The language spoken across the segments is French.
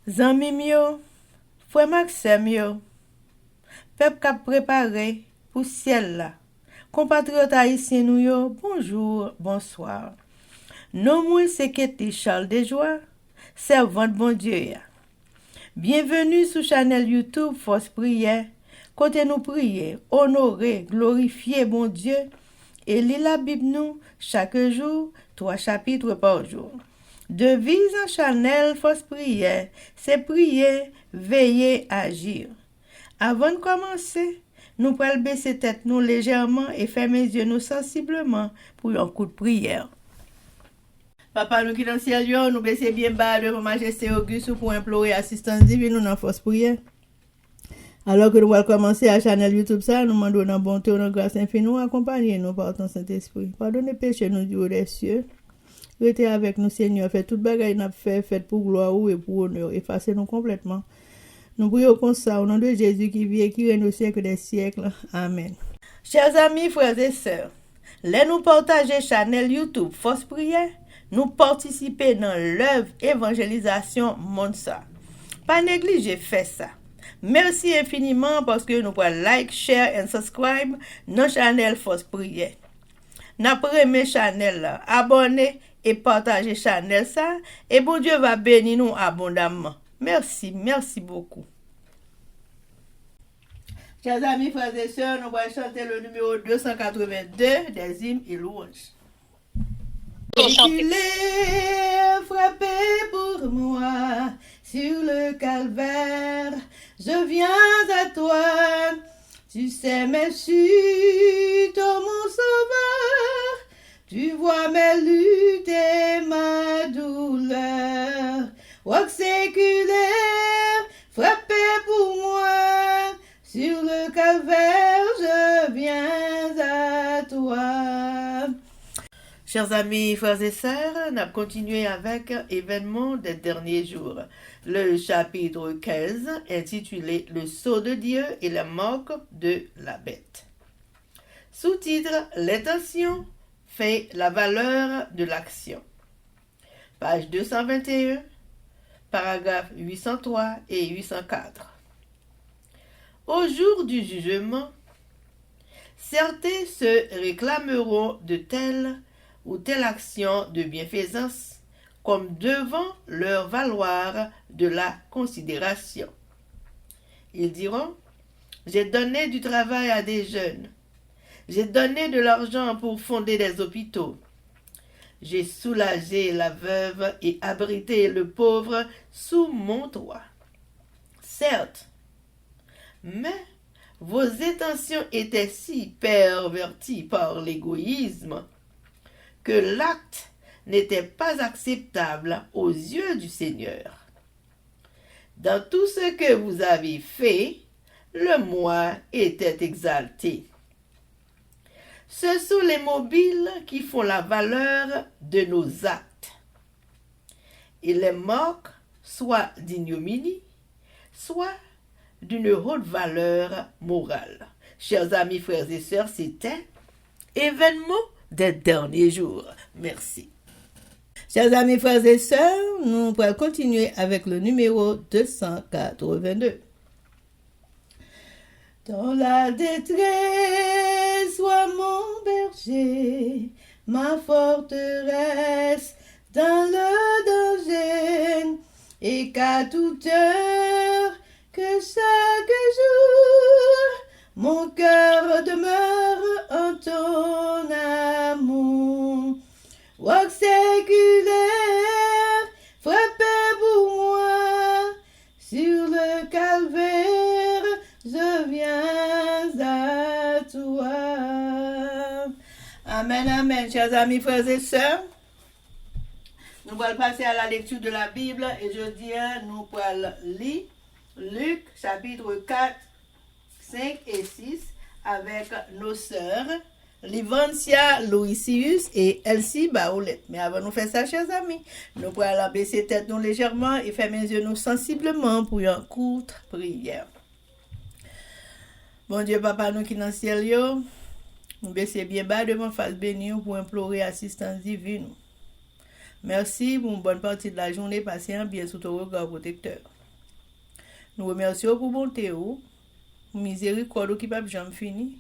Zanmim yo, frère Maxime yo, peuple k'ap préparé pour ciel là. Compatriotes haïtiens nous yo, bonjour, bonsoir. Non moi c'est Ketty Charles Desjoie, servante bon Dieu ya. Bienvenue sur channel YouTube Force Prière, côté nous prier, honorer, glorifier bon Dieu et lire la Bible nous chaque jour, 3 chapitres par jour. Devise en channel Force Prière, c'est prier, veiller, agir. Avant de commencer, nous pouvons baisser tête nous légèrement et fermer les yeux nous sensiblement pour un coup de prière. Papa, nous qui dans le ciel, nous baissons bien bas devant Majesté Auguste pour implorer assistance divine nous dans force prière. Alors que nous allons commencer à channel YouTube ça, nous demandons dans bonté, dans grâce infinie, nous accompagner nous par ton Saint-Esprit. Pardonnez péché nous du haut des cieux. Restez avec nous, Seigneur. Faites toute bagaille n'a fait pour gloire et pour honneur. Effacez-nous complètement. Nous prions comme ça au nom de Jésus qui vit et qui règne au siècle des siècles. Amen. Chers amis, frères et sœurs, nous partager channel YouTube Force Prière, nous participer dans l'œuvre évangélisation monde ça. Pas négliger faire ça. Merci infiniment parce que nous pouvons like, share et subscribe dans channel Force Prière. N'après mes channel là, abonnez et partagez channel ça et bon Dieu va bénir nous abondamment. Merci beaucoup. Chers amis, frères et sœurs, nous allons chanter le numéro 282 des hymnes et louanges. Tu l'es frappé pour moi sur le calvaire, je viens à toi, tu sais mes chutes, oh mon sauveur, tu vois mes luttes et ma douleur, roc séculaire, frappé pour moi, sur le calvaire, je viens à toi. Chers amis, frères et sœurs, on a continué avec événements des derniers jours. Le chapitre 15 intitulé Le sceau de Dieu et la marque de la bête. Sous-titre L'intention fait la valeur de l'action. Page 221, paragraphes 803 et 804. Au jour du jugement, certains se réclameront de telle ou telle action de bienfaisance comme devant leur valoir de la considération. Ils diront, j'ai donné du travail à des jeunes, j'ai donné de l'argent pour fonder des hôpitaux, j'ai soulagé la veuve et abrité le pauvre sous mon toit. Certes, mais vos intentions étaient si perverties par l'égoïsme que l'acte n'était pas acceptable aux yeux du Seigneur. Dans tout ce que vous avez fait, le moi était exalté. Ce sont les mobiles qui font la valeur de nos actes. Et les marques, soit d'ignominie, soit d'une haute valeur morale. Chers amis, frères et sœurs, c'était événement des derniers jours. Merci. Chers amis, frères et sœurs, nous pourrons continuer avec le numéro 282. Dans la détresse, sois mon berger, ma forteresse, dans le danger, et qu'à toute heure, que chaque jour, mon cœur demeure en ton amour. Roc séculaire, frappé pour moi, sur le calvaire, je viens à toi. Amen, amen, chers amis, frères et sœurs. Nous allons passer à la lecture de la Bible et je dis, nous allons lire Luc chapitre 4, 5 et 6 avec nos sœurs Livancia Louisius et Elsie Baoulette. Mais avant de faire ça, chers amis, nous pourrons baisser tête nous légèrement et fermer les yeux nous sensiblement pour une courte prière. Bon Dieu, Papa, nous qui dans le ciel, nous baissons bien bas devant face bénie pour implorer assistance divine. Merci pour une bonne partie de la journée passée bien sous ton regard protecteur. Nous remercions pour bonté, pour miséricorde qui pas jamais fini,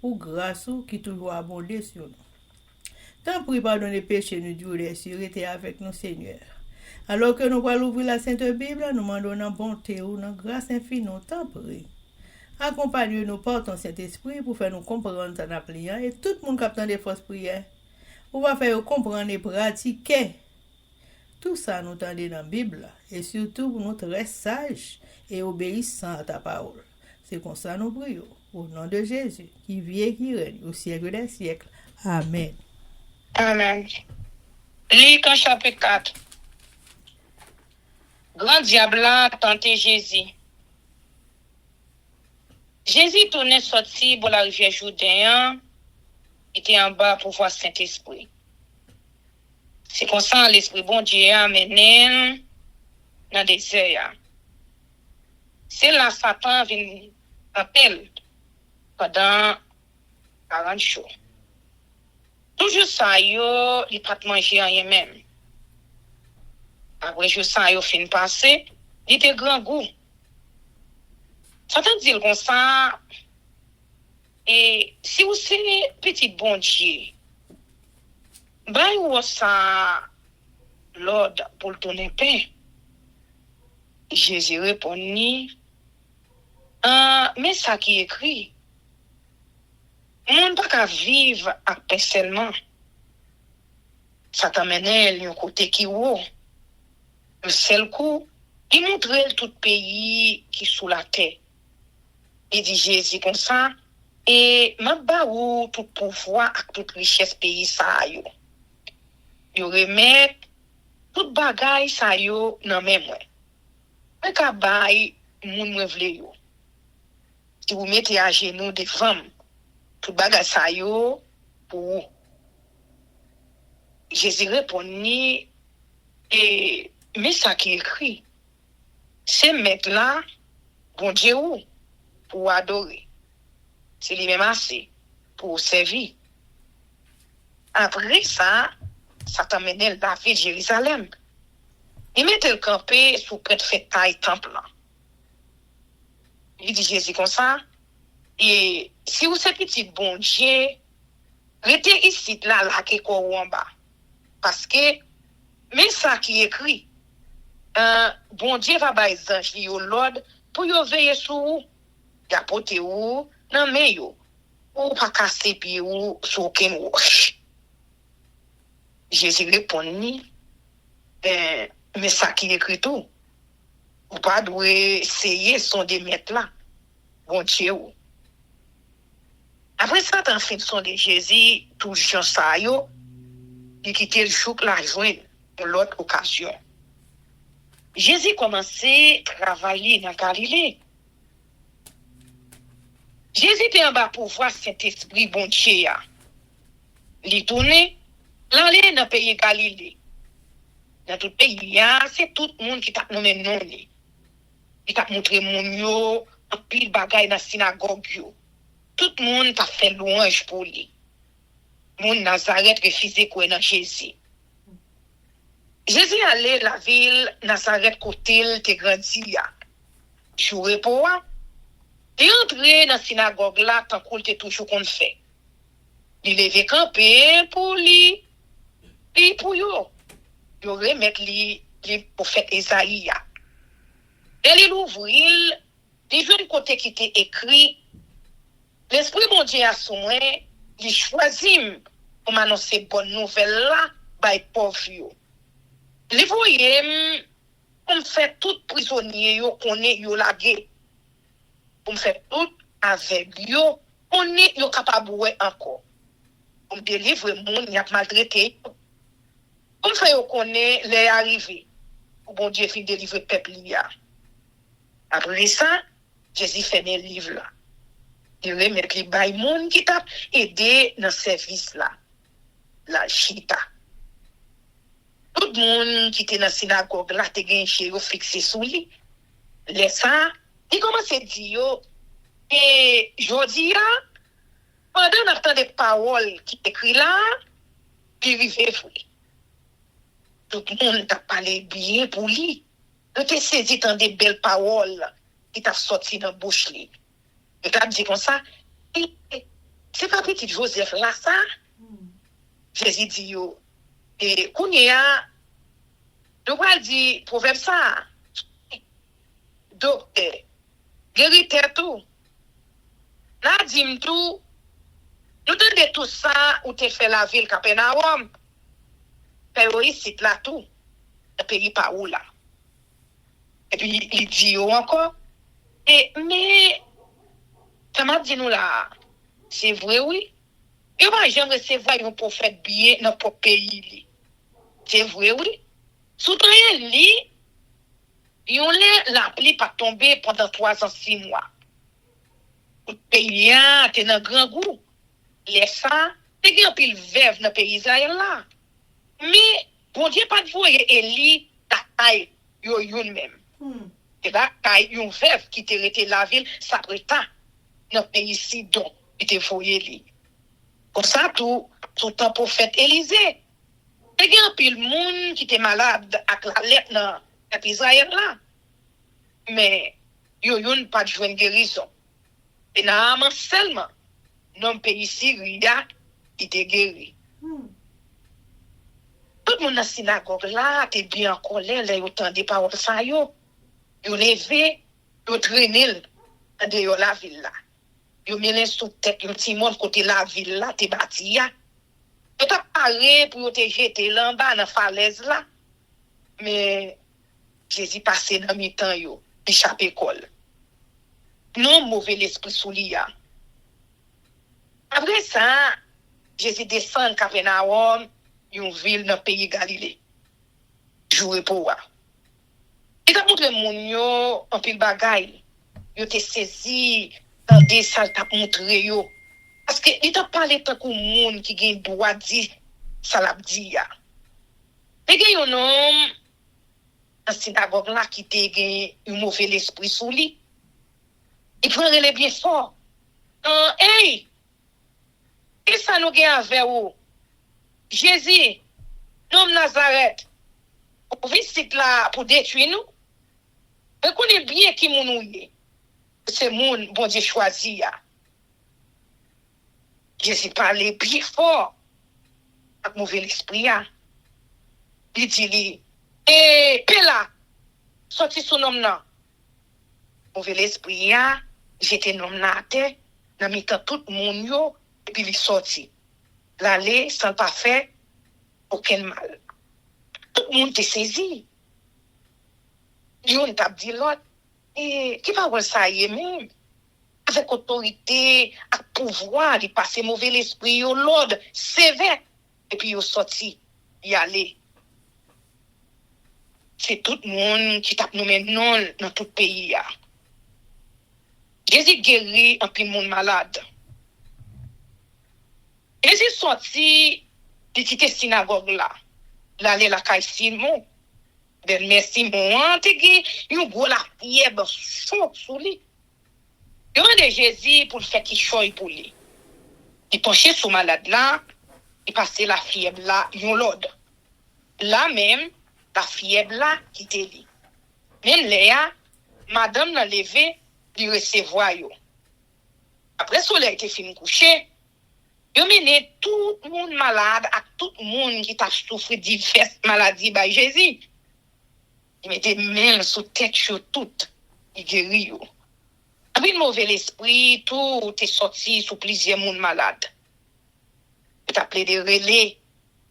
pour grâce qui toujours abondé sur nous. Tant pis pardonner péché nous Dieu les sûreté avec nous Seigneur. Alors que nous allons ouvrir la Sainte Bible, nous demandons dans bonté ou dans grâce infinie, tant pis. Accompagne-nous par ton Saint-Esprit pour faire nous comprendre ton appliant et tout le monde qui a des fausses prières. Pour faire comprendre et pratiquer. Tout ça nous tendez dans la Bible et surtout pour nous être sages et obéissants à ta parole. C'est comme ça nous prions. Au nom de Jésus, qui vit et qui règne au siècle des siècles. Amen. Amen. Luc en chapitre 4. Grand diable a tenté Jésus. Jésus tournait sorti pour la rivière Jourdain, était en bas pour voir Saint-Esprit. C'est comme ça l'Esprit bon Dieu a mené dans le désert. C'est là Satan vient appel pendant 40 jours. Toujours ça, il n'a pas mangé rien même. Après, je sens qu'il fin passé, il était grand goût. Satan dit comme ça, et si vous êtes petit bon Dieu, ben vous ça l'ordre pour le donner paix. Jésus répondit, mais ça qui est écrit, on ne peut pas vivre à paix seulement. Ça t'amène un côté qui est haut. Le seul coup, il montre tout pays qui est sous la terre. Il dit Jésus comme ça, et m'a baou tout pouvoir et toute richesse pays ça yo. Yo remet tout bagay ça yo nan men moi. Mais ka bay moun mwen vle yo. Si vous mettez à genoux des femmes, tout bagay ça yo pour Jésus répondit et mais ça qui est écrit, c'est mettre là, bon Dieu, pour adorer. C'est lui-même assez pour servir. Après ça, ça t'amène la ville de Jérusalem. Il mettait le campé sous près de fait taille temple là. Il dit Jésus comme ça, et si vous êtes petit bon Dieu, restez ici là qui est en bas. Parce que, mais ça qui est écrit, bon Dieu va ba les anges yo l'ordre pour yo veiller sur vous, gapoter ou nan men yo, ou pas casser pied ou sur aucun roche. Jésus répondit, mais ça qui est écrit tout, ou pas doit essayer son de mettre là, bon Dieu. Après ça, dans fin de son de Jésus, tout gens ça yo, il quittait le jour la joindre pour l'autre occasion. Jésus commençait à travailler dans Galilée. Jésus était en bas pour voir Saint-Esprit bon Dieu. Il tournait, l'aller dans le pays Galilée. Dans tout le pays, c'est tout le monde qui t'a nommé non. Il t'a montré mon yo, un pile bagaille dans la synagogue. Tout le monde t'a fait louange pour lui. Mon Nazareth refusé quoi dans Jésus. Jésus allait la ville Nazareth côté il te grandi ya. Jouer pour moi. Il entré dans la synagogue là tant qu'il était toujours qu'on fait. Il levé campé pour lui et pour yo. Yo remettre li prophète Isaïe. Et il ouvrit il joue du côté qui était écrit l'esprit mon Dieu a soin, il choisit pour m'annoncer bonne nouvelle là by pauvre yo. Les voyez, on fait tout prisonnier yo connaît yo lagué. On fait tout avec yo, on est yo capable ouais encore. On délivre monde y a maltraité. On fait yo connaît les arrivés. Bon Dieu fin délivrer peuple là. Après ça, Jésus fait des livres là. Il remet les bail monde qui t'a aidé dans service là. La chita. Tout le monde qui était dans la synagogue là, te gen chez yo fixé sous lui. Les ça, il commence à dire et jodi là, pendant on entend des paroles qui écrit là, puis vivre vrai. Tout le monde t'a parlé bien pour lui. On te saisi dans des belles paroles qui t'a sorti dans bouche li. Je t'a dit comme ça, c'est pas petit Joseph là ça. Jésus dit yo et kounya de quoi dit proverbe ça. Docteur guéri tout. Là dit tout nous de tout ça où t'es fait la ville Capernaum. Pero ici là tout le pays pas où là. Et puis il dit encore et mais ça m'a dit nous là c'est vrai oui. Et moi j'aime recevoir un prophète bien dans notre pays. C'est vrai oui. Soutenir li yon la pluie pas tomber pendant 3 ans 6 mois. Le pays a t'es dans grand goût. Les ça, t'es grand pile veuve dans pays Israël là. Mais bon Dieu pas de voyer Eli ta taille yo yon même. Et là taille yon veuve qui t'est resté la ville ça prétend dans pays ici donc il te voyer li. Comme ça tout temps prophète Élisée. T'es grand pile monde qui était malade avec la lettre dans Israël là. Mais yo yon pas de joindre guérison. Et nan seulement non pays Syria qui était guéri. Tout le monde dans la synagogue là, t'es bien en colère, là, yo tande parole ça yo. Yo levé, yo traîné de la ville là. Yo mêlé sous tête, yo petit monde côté la ville là, t'es bâti ya. Yo t'a paré pour yo te jeter là en bas dans falaise là. Mais Jésus passé dans mi-temps yo, échappé col. Non mauvais l'esprit sous li ya. Après ça, Jésus descend Capernaum, une ville dans le pays Galilée. Jouer pour moi. Il a montré mon yo en pile bagay. Yo te saisi dans des salles t'a montré yo. Parce que il t'a parlé tant que monde qui gagne droit dire ça l'a dit ya. Et gen un homme dans synagogue là qui te gen un mauvais esprit sous lui. Il prend les bien fort. Hey, et ça nous gagne avec vous. Jésus, nom Nazareth, vous visite là pour détruire nous. Vous connaissez bien qui nous est. C'est mon bon Dieu choisi. Jésus parlait bien fort avec mauvais esprit. Il dit, Pela, sorti son nom là. Mauvais esprit, j'étais nom là, dans mi-temps tout le monde, et puis il sorti. L'aller sans pas faire aucun mal. Tout le monde te saisi. Yon t'a dit l'autre, et qui va voir ça y est même? Avec autorité, avec pouvoir, il passe mauvais l'esprit, l'ordre sévère, et puis il sorti, il allait. C'est tout le monde qui tape nous maintenant dans tout le pays. Jésus guérit un peu de monde malade. Jésus sorti de quitter synagogue là. L'aller la caille Simon. Ben merci Simon, te gi yon gros la fièvre chaud sous lui. Il demande Jésus pour le faire qu'il choye pour lui. Il penchait sur malade là, il passait la fièvre là, yon l'ordre. Là même, la fièvre là qui te li. Même Léa, madame l'a levé, lui recevoir yo. Après soleil était fini coucher, yo mené tout le monde malade à tout le monde qui t'a souffert diverses maladies by Jésus. Il mettait main sous tête sur tout, il guérit yo. Après le mauvais esprit, tout est sorti sous plusieurs monde malades. Il appelé des relais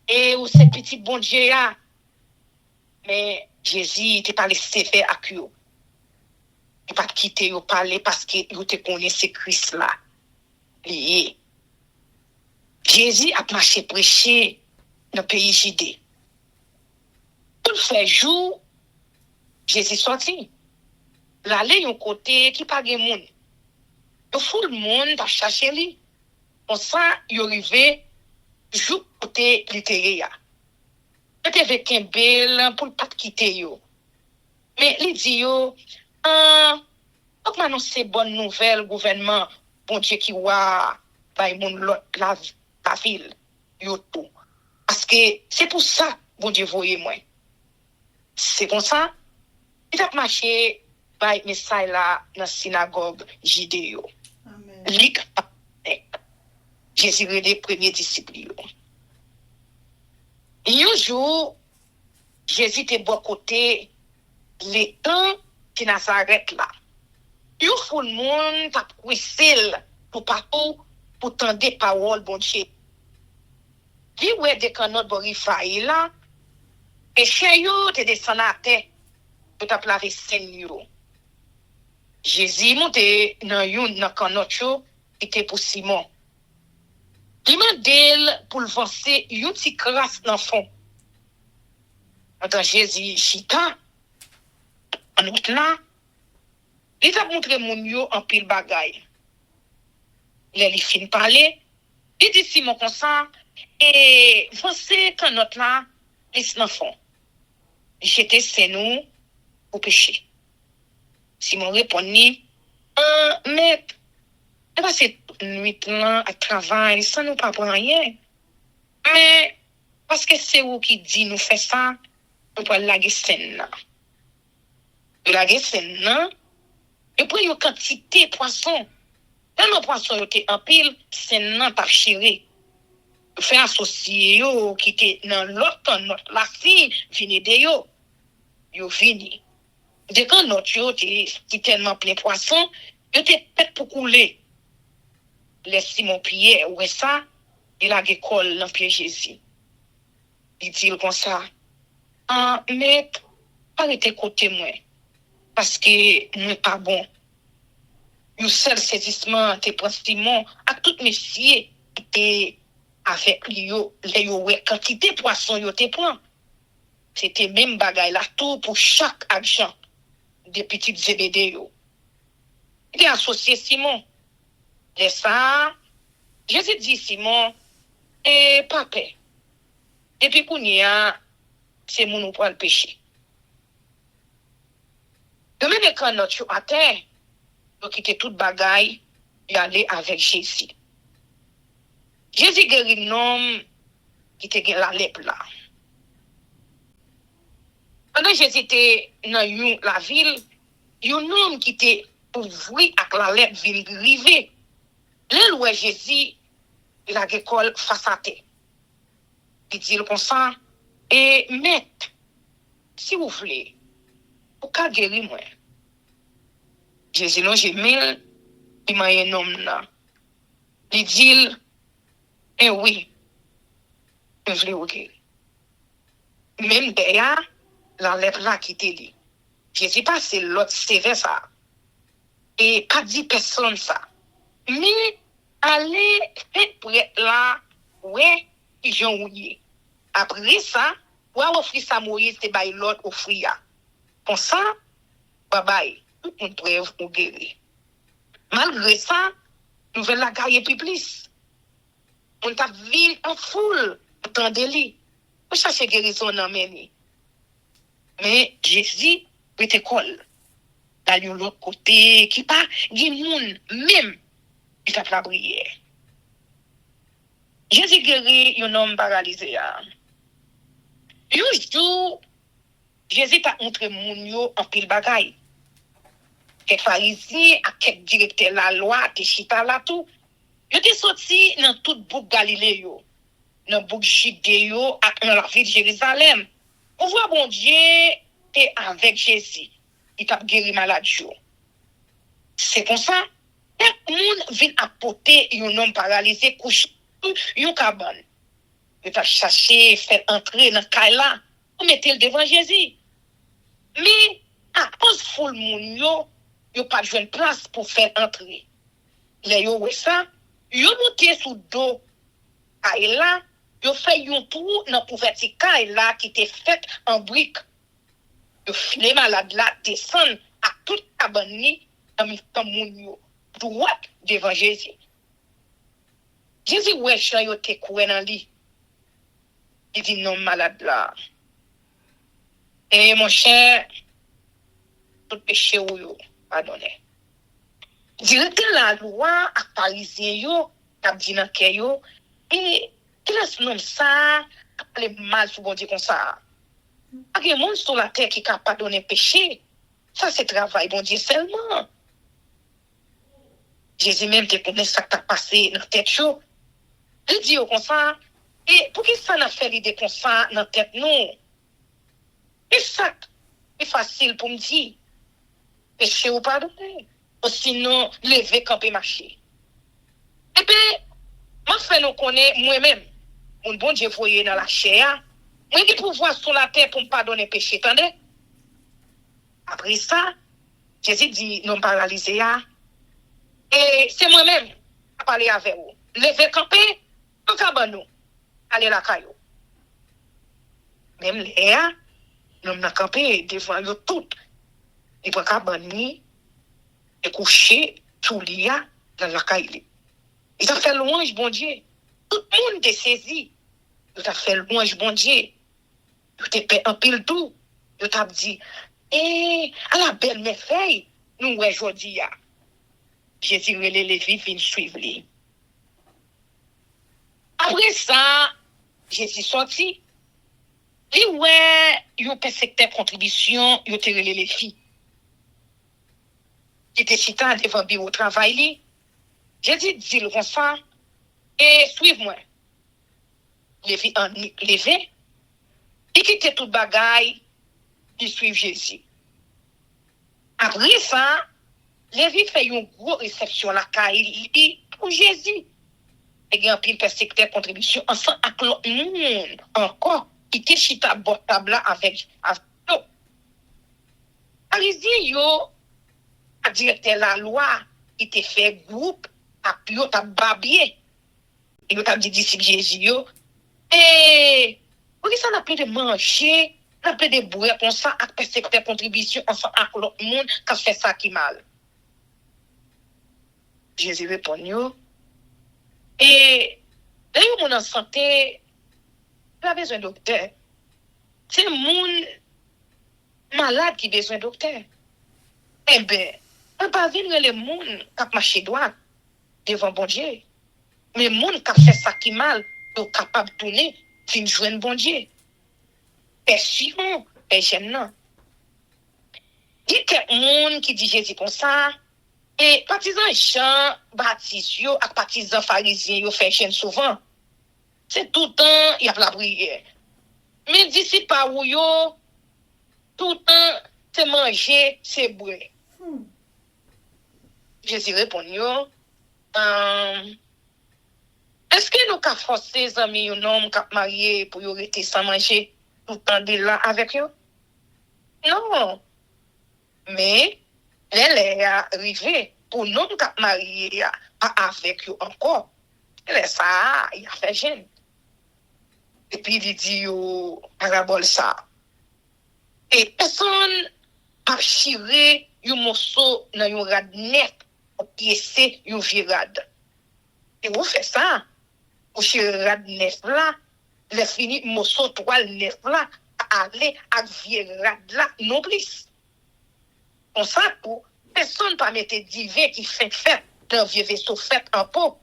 et où ces petits bon Dieu là. Mais Jésus t'es pas laissé faire à yo. Il pas quitter yo parler parce que yo te connaît ce Christ là. Lié. Jésus a marché prêcher dans le pays Judée. Tout le fait jour, Jésus sorti. L'aller yon côté qui pas gen moun. Yo fou le monde va chercher lui. Comme ça, yo arrivé jou côté littéraire. Peut-être avec un bel pour pas quitter yo. Mais il dit yo donc annoncer bonne nouvelle gouvernement bon Dieu qui wa bay moun la ville yo tout. Parce que c'est pour ça bon Dieu voyez moi. C'est comme ça il a marché bay message là dans synagogue Judéo. Amen. Li Jésus est le premier disciple. Un jour, Jésus était bon côté les temps de Nazareth là. Yo foule monde t'a pressé pour partout pour tendre des paroles bon Dieu. Li ouais de canot bon rifaille là et chez yo te descend à terre pour t'a laver scène yo. Jésus monte dans canot yo était pour Simon. Il m'a dit pour le lancer une petite crasse dans le fond. Quand Jésus chita, en outre là, il a montré mon yo en pile bagaille. Il fin parler, il dit Simon comme ça, et lancer quand notre là, laisse dans le fond. J'étais c'est nous pour pécher. Simon répondit, maître, on va passer toute nuit là à travail sans nous pas prendre rien. Mais parce que c'est vous qui dit nous fait ça, on peut laguer scène là. Laguer scène là, et puis une quantité de poissons. Quand nos poissons étaient en pile, scène là pas chéré. Fait associer yo qui était dans l'autre notre la fille vini de yo vini. Dès quand notre yo était tellement plein de poissons, yo était peut pour couler. Les Simon Pierre, ouais ça, il a l'école dans pied Jésus. Il dit comme ça, mais arrêtez côté moi, parce que moi pas bon. Un seul saisissement, te prend Simon, à tout messieurs, et avec lui, les quantité de poissons, yo te prend. C'était même bagaille là, tout pour chaque agent des petites Zébédée yo. Il est associé Simon. Et ça, Jésus dit Simon, et papa, depuis qu'on y a, c'est mon pour le péché. Demain, quand notre à terre, nous quitter toute bagaille, et aller avec Jésus. Jésus guérit un homme qui était la lèpre là. Pendant que Jésus était dans la ville, il y a un homme qui était ouvert avec la lèpre ville rivée. Là où Jésus, il a l'école face à terre. Il dit comme ça, et maître, si vous voulez, pour qu'à guérir moi. Jésus non j'ai mille, il m'a un homme là. Il dit, eh oui, je voulais vous guérir. Même derrière, la lettre là qui était dit. Jésus passe l'autre sévère ça. Et pas dit personne ça. Mais allez fait prêt là, ouais, ils ont oublié. Après ça, ouais, offrir ça Moïse, te bail l'autre offrir. Comme ça, bye bye, tout le monde preuve ou guérir. Malgré ça, nous venons la gagne plus. On t'a ville en foule, attendez-les. On cherche guérison dans mes. Mais Jésus, était colle. Dans l'autre côté, qui pas, il moun même. Il fait la prière. Jésus guérit un homme paralysé. Un jour, Jésus t'a montré moun yo en pile bagaille. Quelques pharisiens, à quelques directeurs la loi, te chita là tout. Yo te sorti dans toute bouc Galilée yo. Dans bouc Judée yo, dans la ville de Jérusalem. On voit bon Dieu et avec Jésus. Il t'a guéri malade yo. C'est comme ça. Tout le monde vient apporter un homme paralysé couché dans une cabane. Il va chercher, faire entrer dans le cas là, pour mettre le devant Jésus. Mais, à cause de foule moun yo, yo pas de place pour faire entrer. Les yo ouais ça, yo monté sous dos, et là, yo fait un trou dans couverture là qui était fait en briques. Yo filé malade là, descend à toute cabane ni, dans moun yo. Droit devant Jésus. Jésus, ouais, chan yo te koué dans li. Il dit non, malade là. Et mon cher, tout péché ou yo, pardonnez. Directeur la loi, à parisien yo, kap di nan kè yo, et qui laisse nom ça, appelé mal sous bon Dieu comme ça. A gen moun sur la terre qui kap pardonner péché. Ça, c'est travail, bon Dieu, seulement. Jésus même te connaît ça qui t'a passé dans la tête chaud. Il dit comme ça, et pour qui ça n'a fait l'idée comme ça dans la tête, non? Et ça, c'est facile pour me dire, péché ou pardonner. Ou sinon, lever, camper, marcher. Et puis, moi, fait nous connaître moi-même. Mon bon Dieu voyé dans la chair. Moi, j'ai pouvoir sur la terre pour me pardonner péché, attendez? Après ça, Jésus dit, non paralysé, et c'est moi-même qui parler avec vous. Lever, camper, tout cabane, aller la caillou. Même les nous avons campé devant eux toutes. Et pour cabane, et coucher, tout l'ia dans la caillou. Ils ont fait louange, bon Dieu. Tout le monde est saisi. Ils ont fait louange, bon Dieu. Ils ont fait un pile tout. Ils ont dit, à la belle merveille, nous, aujourd'hui, Jésus relève les vies, viennent suivre les. Après ça, Jésus sorti. Et ouais, il y a un secteur contribution, il y a relève les filles. Il était cité devant le bureau de travail. Jésus dit le comme ça, et suive-moi. Les filles en levé, et quitte tout bagaille, ils suivent Jésus. Après ça, Lévi fait une grosse réception à la caille pour Jésus. Et il y a un pile secteur contribution ensemble avec l'autre monde encore qui était chita bord table avec eux. Allez-y, yo, à directeur la loi, il te fait groupe, à puis yo t'a babier. Et yo t'a dit disciple Jésus yo. Et pour ça n'a plus de manger, n'a plus de boire comme ça avec secteur contribution ensemble avec l'autre monde qui fait ça qui mal. Jésus répond yo. Et là, mon en santé, il a besoin de docteur. C'est mon malade qui a besoin de docteur. Eh bien, on ne peut pas venir les gens qui marchent droit devant bon Dieu. Mais les gens qui fait ça qui mal, sont capables de tourner, fin joindre bon Dieu. Passion, j'aime non. Il y a quelqu'un qui dit Jésus comme ça. Et partisans Jean Baptiste yo ak partisans pharisiens yo fait chaîne souvent. C'est tout le temps il y a la prière. Mais d'ici pas où yo tout le temps c'est manger, c'est boire. Jésus répond yo est-ce que nous ka forcer amis yo non ka marié pour yo rester sans manger tout le temps de là avec eux? Non. Mais elle est arrivée pour nous qui mariés avec eux encore. Elle est ça, il a fait jeune. Et puis il dit, parabole ça. Et personne n'a chiré un morceau dans un rad net pour piécer un virade. Et vous faites ça. Vous chirez rad net là, le fini morceau toile net là, aller à virade là, non plus. On ça pour personne pas mettre divin qui fait fête dans vieux vaisseau fait en pot.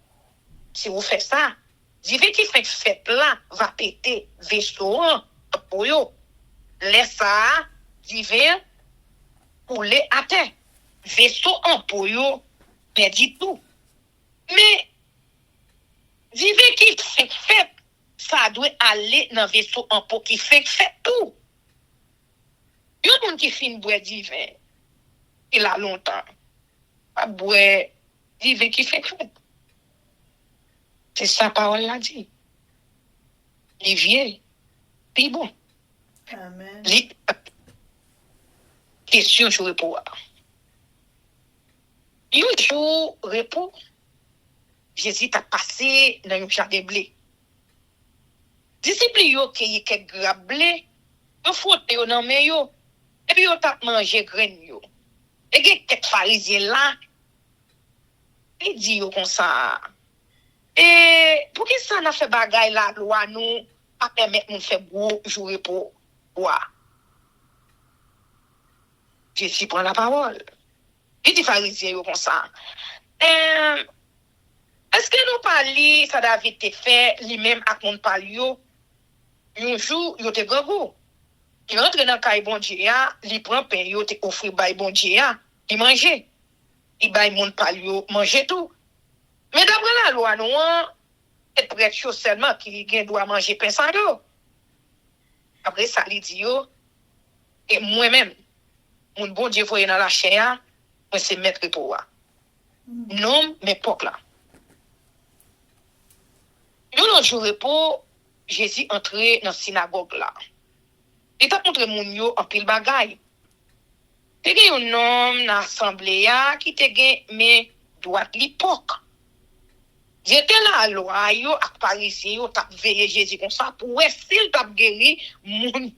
Si vous faites ça, divin qui fait fête là va péter vaisseau en pot yo. Laisse ça divin couler à terre. Vaisseau en pot yo perdit tout. Mais divin qui fait fête ça doit aller dans vaisseau en pot qui fait fête tout. Yon moun qui fin boire divin il a longtemps. Pas boire, vivre qui fait fête. C'est ça, parole l'a dit. Il vient, puis bon. Amen. Question sur repos. Un jour, repos, Jésus t'a passé dans un jardin de blé. Disciple yo qui est quelques grappes blé, yo frotte yo dans main yo, et puis yo t'a mangé graine yo. Et il y a quelques pharisiens là, ils disent comme ça. Et pour qui ça n'a fait bagaille la loi nous, pas permettre nous faire gros jouer pour boire. Jésus prend la parole. Il dit pharisiens comme ça. Est-ce que nous parlons, ça David te fait, lui-même, à mon parle, un jour, il te grand goût. Il rentre dans le caille bon Dieu, il prend pain, il te offre bail bon Dieu, il mange. Il bail mon palio, manger tout. Mais d'après la loi, nous, être prêtre seulement qui doit manger pain sans d'eau. Après ça, il dit, et moi-même, mon bon Dieu, voyez dans la chair, moi, c'est maître pour moi. Non, mais pas là. Nous, l'autre jour, repos, Jésus entré dans la synagogue là. Il t'a montré mon yo en pile bagaille. Te gen un homme dans l'assemblée qui te gen mais droit l'époque. J'étais là à loi, yo ak parisien yo t'a veillé Jésus comme ça pour s'il t'a guéri mon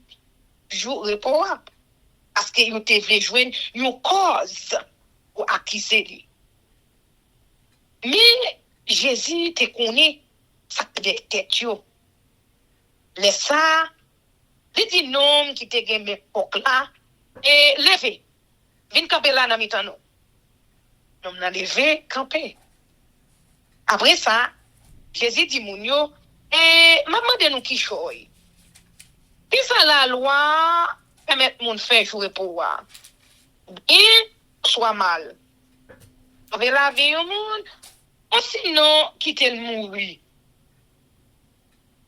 jour repos. Parce que yo te vle joindre une cause pour accuser lui. Mais Jésus te connaît ça de tête yo. Laisse ça, il dit non qui te gen mais là et levé. Vin camper là dans mi-temps nous. Nous n'a levé camper. Après ça, Jésus dit moun yo, maman de nous qui choy. Puis ça la loi permet moun faire jouer pour voir. Bien soit mal. On va laver au monde, ou sinon quitter le mourir.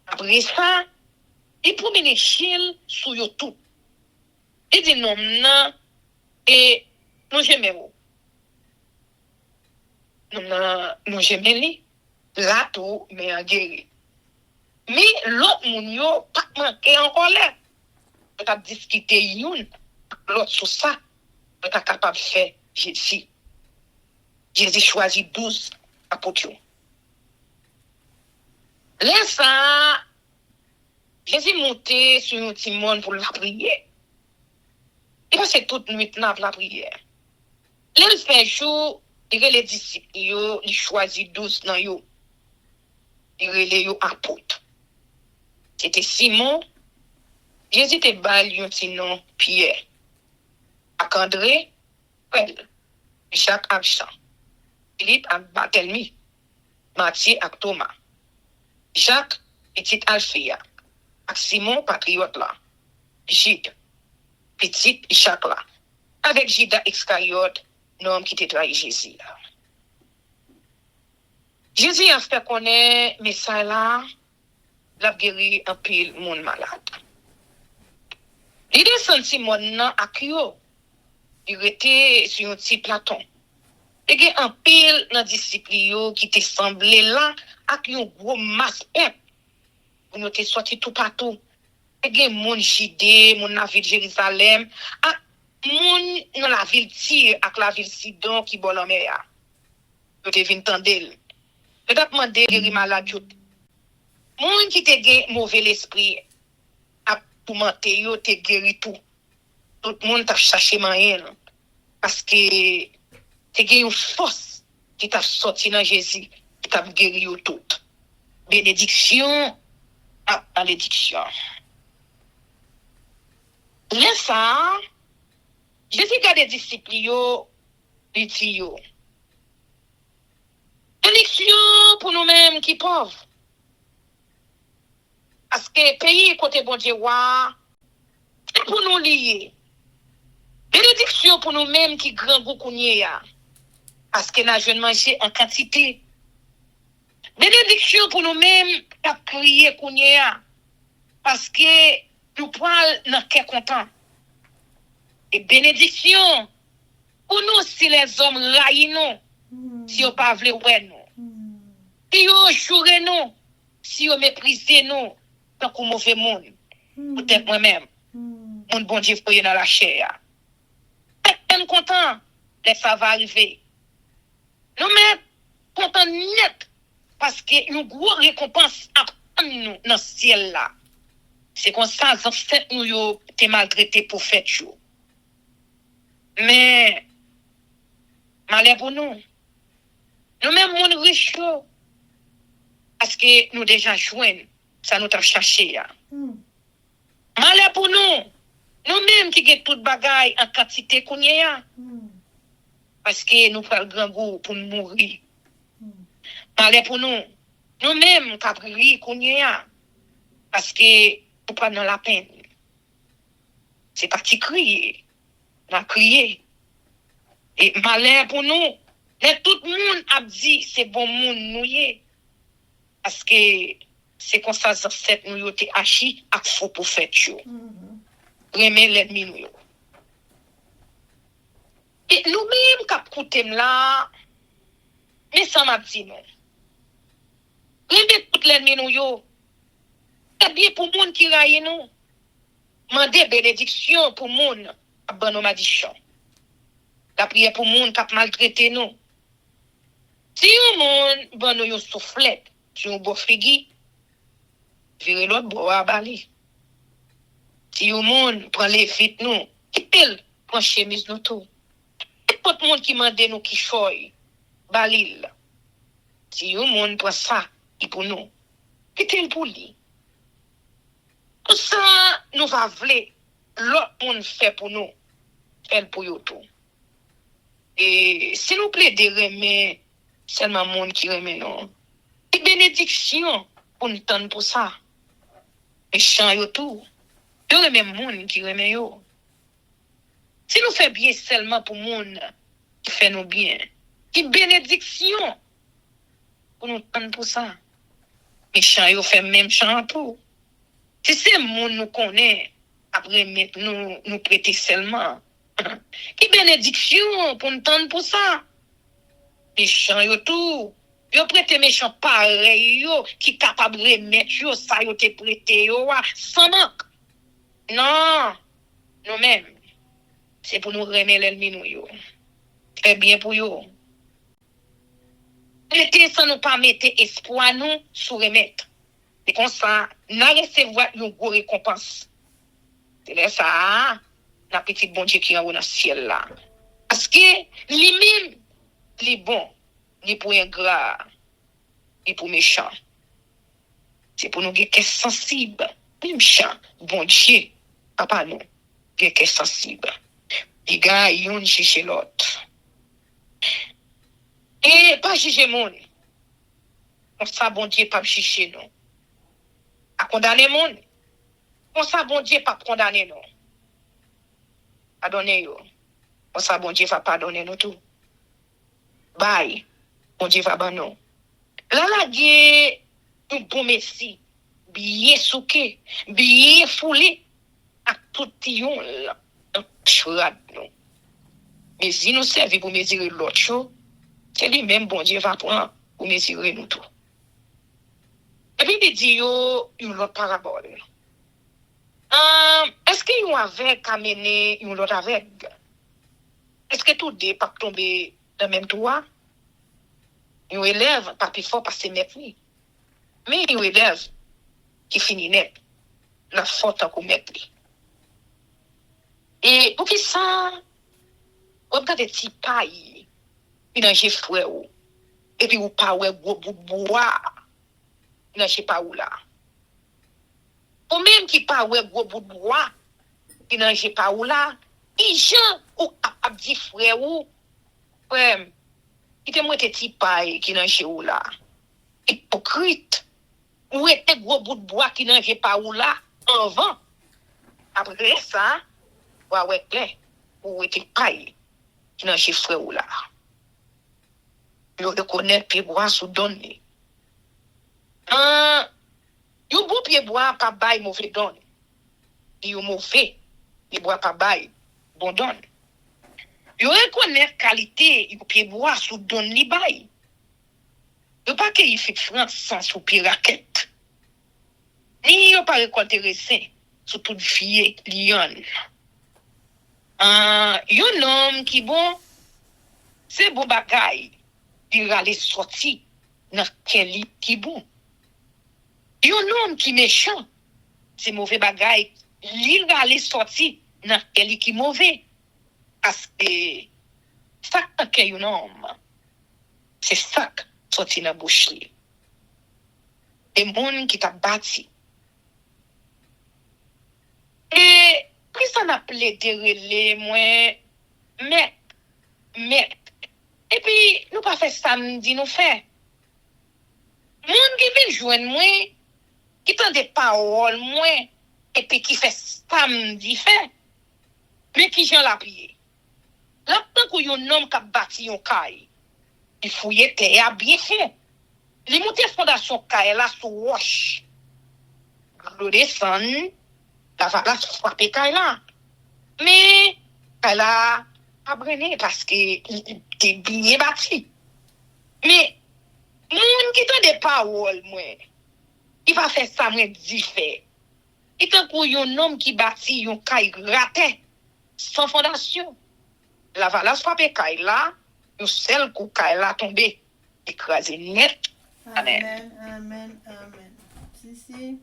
Après ça, il promène les chiens sur yo tout. Il dit non, non, et nous j'aimons. Nous j'aimons lui. Là tout, mais en guéri. Mais l'autre moun yo, pas manqué encore là. On a discuté yon, l'autre sur ça. On est capable de faire Jésus. Jésus choisit 12 apôtres. Là ça, Jésus monté sur un petit monde pour la prière. Et passé toute nuit dans la prière. Là, il fait jour, il les disciples, il choisit 12 dans yo. Il les yo apôtres. C'était Simon. Jésus te bal un petit nom Pierre. Ak André, Paul, Jacques ak Jean, Philippe ak Barthélemy, Matthieu ak Thomas, Jacques petit Alphéa, ak Simon patriote là, Jude, petit Jacques là, avec Judas Iscariote, l'homme qui te trahi Jésus là. Jésus a fait connaître message là, l'a guéri un pile monde malade. Il descend Simon nan ak yo. Il était sur un petit platon. Et il y a un pile dans disciple yo qui te semblé là ak un gros masse pep. On était sorti tout partout. Et il y a mon Judée, mon la ville Jérusalem, ak mon dans la ville Tyr ak la ville Sidon qui bon en mer. Yo te vinn tandel. Yo t'a demandé guéri malade yo. Mon qui te gen mauvais l'esprit a tout menté yo te guéri tout. Tout le monde t'a cherché moyen parce que te gen une force qui t'a sorti dans Jésus, qui t'a guéri yo tout. Bénédiction à malédiction. Là ça, Jésus garde des disciples yo, il dit yo. Bénédiction pour nous-mêmes qui pauvres. Parce que pays côté bon Dieu c'est pour nous lier. Bénédiction pour nous-mêmes qui grand goût kounye ya. Parce que n'a jeune manger en quantité. Bénédiction pour nous-mêmes qui crier kounye ya. Parce que nous parle dans quel content. Et bénédiction pour nous si les hommes raillent nous, si on pas vle ouais nous. Si on joue nous, si on méprise nous. Tant qu'on mauvais monde, peut-être moi-même, mon bon Dieu foyer dans la chair. Même content, ça va arriver. Nous même content net, parce que une grosse récompense attend nous dans ce ciel là. C'est comme ça, en fait, nous yo te maltraité pour faire chaud. Mais, malheur pour nous. Nous même, mon riche, parce que nous déjà joignent. Ça nous t'a cherché. Malheur pour nous. Nous-mêmes qui avons toute bagaille en quantité qu'on y a. Parce que nous prenons le grand goût pour nous mourir. Malheur pour nous. Nous-mêmes qui avons pris qu'on y a. Parce que nous prenons la peine. c'est parti crier. On a crié. Et malheur pour nous. Mais tout le monde a dit c'est bon monde nous y. Parce que c'est comme ça ancêtres nous yo te hachi ak faux prophète yo. Remet l'ennemi nous yo. Et nous-mêmes k'ap koutem là, mais ça m'a dit non. Remet tout l'ennemi nous yo. C'est bien pour monde qui raille nous. Mandez bénédiction pour monde à ban nous malédiction. La prière pour monde qui a maltraité nous. Si un monde ban nous yon soufflette, sur un beau figi, virez l'autre bois à bali. Si un monde prend les fit nous, qui pile prend chemise nous tout. Tout le monde qui mande nous qui choy, balil. Si un monde prend ça, il pour nous. Quittez pour lui. Tout ça, nous va vler. L'autre monde fait pour nous. Elle pour yo tout. Et s'il nous plaît de remettre seulement monde qui remet non. Et bénédiction pour nous tendre pour ça. Et chant yo tout. Yo remet monde qui remet yo. Si nous fait bien seulement pour monde qui fait nous bien. Et bénédiction pour nous tendre pour ça. Et chant yo fait même chant tout. Si c'est monde nous connaît après mettre nous prêter seulement. Qui bénédiction pour nous tendre pour ça. Méchant yo tout. Yo prêté méchant pareil yo qui capable de remettre yo ça yo te prêté yo sans manque. Non. Nous-mêmes. C'est pour nous remettre l'ennemi nous yo. Très bien pour yo. Mettez sans nous pas mettre espoir nous sous remettre. C'est comme ça, nous recevoir une grosse récompense. C'est là ça, la petite bon Dieu qui est dans le ciel là. Parce que lui-même, il est bon, il est pour ingrat, il est pour méchant. C'est pour nous qui sommes sensibles. Méchant, bon Dieu, papa nous, qui sommes sensibles. Les gars, ils ont cherché l'autre. Et pas juger mon. Comme ça, bon Dieu, pas chercher nous. À condamner mon. Comme ça, bon Dieu, pas condamner nous. Pardonnez nous. Comme ça, bon Dieu, va pardonner nous tout. Bye. Bon Dieu, va ban nous. Là, Dieu, un bon messie. Bien souké. Bien foulé. À tout yon, là. Chrad nous. Mais si nous servons pour mesurer l'autre chose, c'est lui-même, bon Dieu, va prendre pour mesurer nous tout. Et puis, il dit, une autre parabole. Est-ce qu'il y a un avec à mener une autre avec? Est-ce que tout deux pas tomber dans le même toit? Un élève, pas plus fort parce que c'est maître. Mais un élève qui finit net, la faute à commettre. Et pour qui ça, on regarde des petits pailles, puis dans les frères, et puis ou pas, ouais, bois. Non, je sais pas où là. Ou même qui pas ouais gros bout de bois, qui non, je sais pas où là. Et gens ou a dit frère ou ouais, qui te moite ti paille qui non, je sais où là. Hypocrite. Ou était gros bout de bois qui non, je sais pas où là avant. Après ça, ouais clair. Ou était paille qui non, je sais frère où là. Je reconnais puis bois sous donner. Yon bon pied bois pas bail mauvais donne. Yon mauvais, il bois pas bail bon donne. Yon reconnaît qualité yon pied bois sous donne li bail. Yon pas que il fait France sans sous pied raquette. Ni yon pas récolter raisin sous toute vie lion. Yon homme qui bon c'est bon bagay. Il aller sorti dans quel lit qui bon. Yon homme qui méchant, c'est mauvais bagay. L'il va aller sortir dans quel qui mauvais. Parce que ça que yon homme, c'est ça qui sorti dans bouche li. Des monde qui t'a bâti. Et puis ça n'a plaidé relé moi mais et puis nous pas fait samedi nous fait. Monde qui vient joindre moi qui tend des paroles moi et puis qui fait samedi fait Mais qui j'en la prié? Là, tant qu'il y a un homme qui a bâti un caille, il fouille terre bien fait. Il monte fondation caille là sous roche. Le descend, la va frapper caille là. Mais elle a abrené parce que il était bien bâti. Mais moun qui t'a des paroles moi, il va faire ça moi dit fait. Et tant qu'il y a un homme qui bâti un caille raté sans fondation. La valasse frappe caille là, un seul coup caille là tombé, écrasé net. Amen, amen, amen. Si.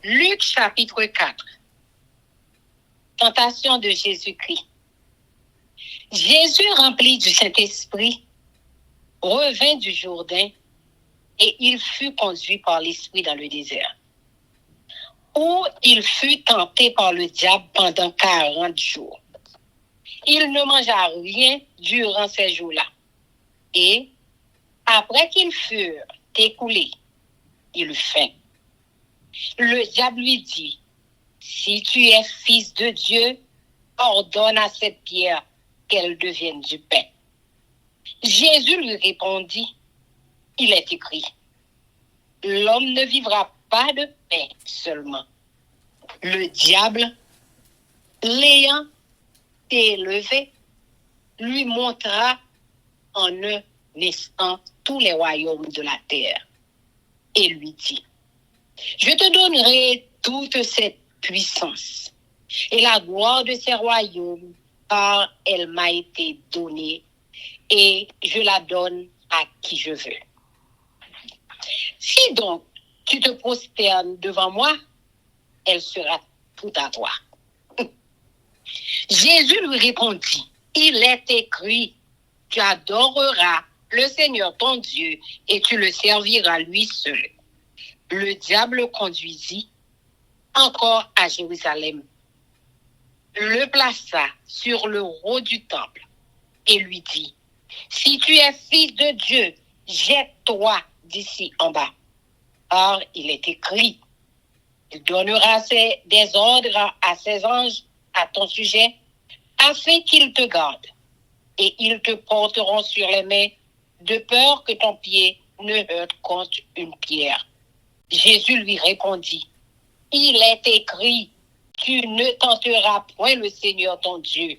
Luc chapitre 4. Tentation de Jésus-Christ. Jésus, rempli du Saint-Esprit, revint du Jourdain et il fut conduit par l'Esprit dans le désert, où il fut tenté par le diable pendant 40 jours. Il ne mangea rien durant ces jours-là. Et, après qu'ils furent écoulés, il eut faim. Le diable lui dit, « Si tu es fils de Dieu, ordonne à cette pierre qu'elle devienne du pain. » Jésus lui répondit, « Il est écrit, l'homme ne vivra pas de pain seulement. » Le diable, l'ayant élevé, lui montra en un instant tous les royaumes de la terre et lui dit, je te donnerai toute cette puissance et la gloire de ces royaumes, car elle m'a été donnée et je la donne à qui je veux. Si donc tu te prosternes devant moi, elle sera tout à toi. Jésus lui répondit, il est écrit, tu adoreras le Seigneur ton Dieu et tu le serviras lui seul. Le diable le conduisit encore à Jérusalem, le plaça sur le haut du temple et lui dit, si tu es fils de Dieu, jette-toi d'ici en bas. Or, il est écrit, il donnera des ordres à ses anges à ton sujet, afin qu'ils te gardent, et ils te porteront sur les mains, de peur que ton pied ne heurte contre une pierre. Jésus lui répondit, il est écrit, tu ne tenteras point le Seigneur ton Dieu.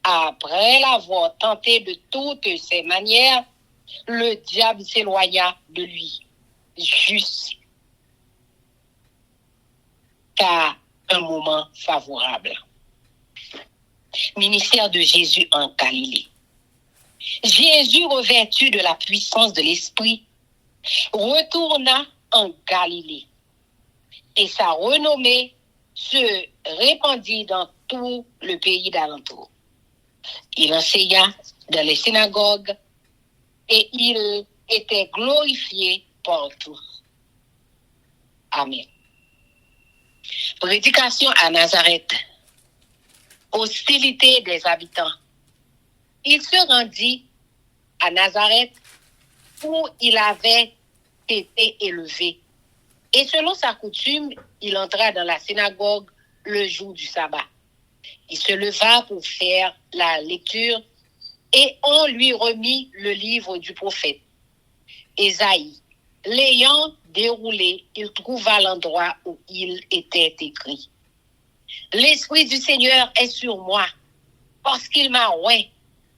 Après l'avoir tenté de toutes ses manières, le diable s'éloigna de lui, jusqu'à un moment favorable. Ministère de Jésus en Galilée. Jésus, revêtu de la puissance de l'Esprit, retourna en Galilée et sa renommée se répandit dans tout le pays d'alentour. Il enseigna dans les synagogues et il était glorifié par tous. Amen. Prédication à Nazareth. Hostilité des habitants. Il se rendit à Nazareth où il avait été élevé. Et selon sa coutume, il entra dans la synagogue le jour du sabbat. Il se leva pour faire la lecture et on lui remit le livre du prophète Ésaïe. L'ayant déroulé, il trouva l'endroit où il était écrit. L'Esprit du Seigneur est sur moi, parce qu'il m'a oint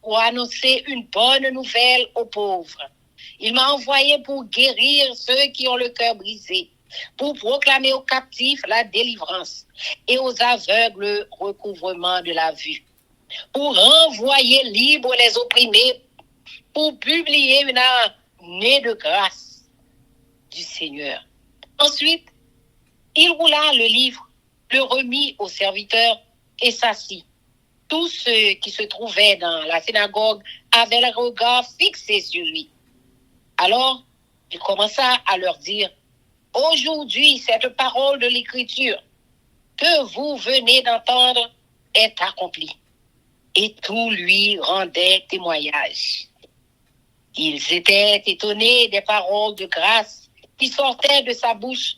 pour annoncer une bonne nouvelle aux pauvres. Il m'a envoyé pour guérir ceux qui ont le cœur brisé, pour proclamer aux captifs la délivrance et aux aveugles le recouvrement de la vue, pour renvoyer libres les opprimés, pour publier une année de grâce du Seigneur. Ensuite, il roula le livre, le remit aux serviteurs et s'assit. Tous ceux qui se trouvaient dans la synagogue avaient le regard fixé sur lui. Alors, il commença à leur dire, « Aujourd'hui, cette parole de l'Écriture que vous venez d'entendre est accomplie. » Et tout lui rendait témoignage. Ils étaient étonnés des paroles de grâce qui sortaient de sa bouche,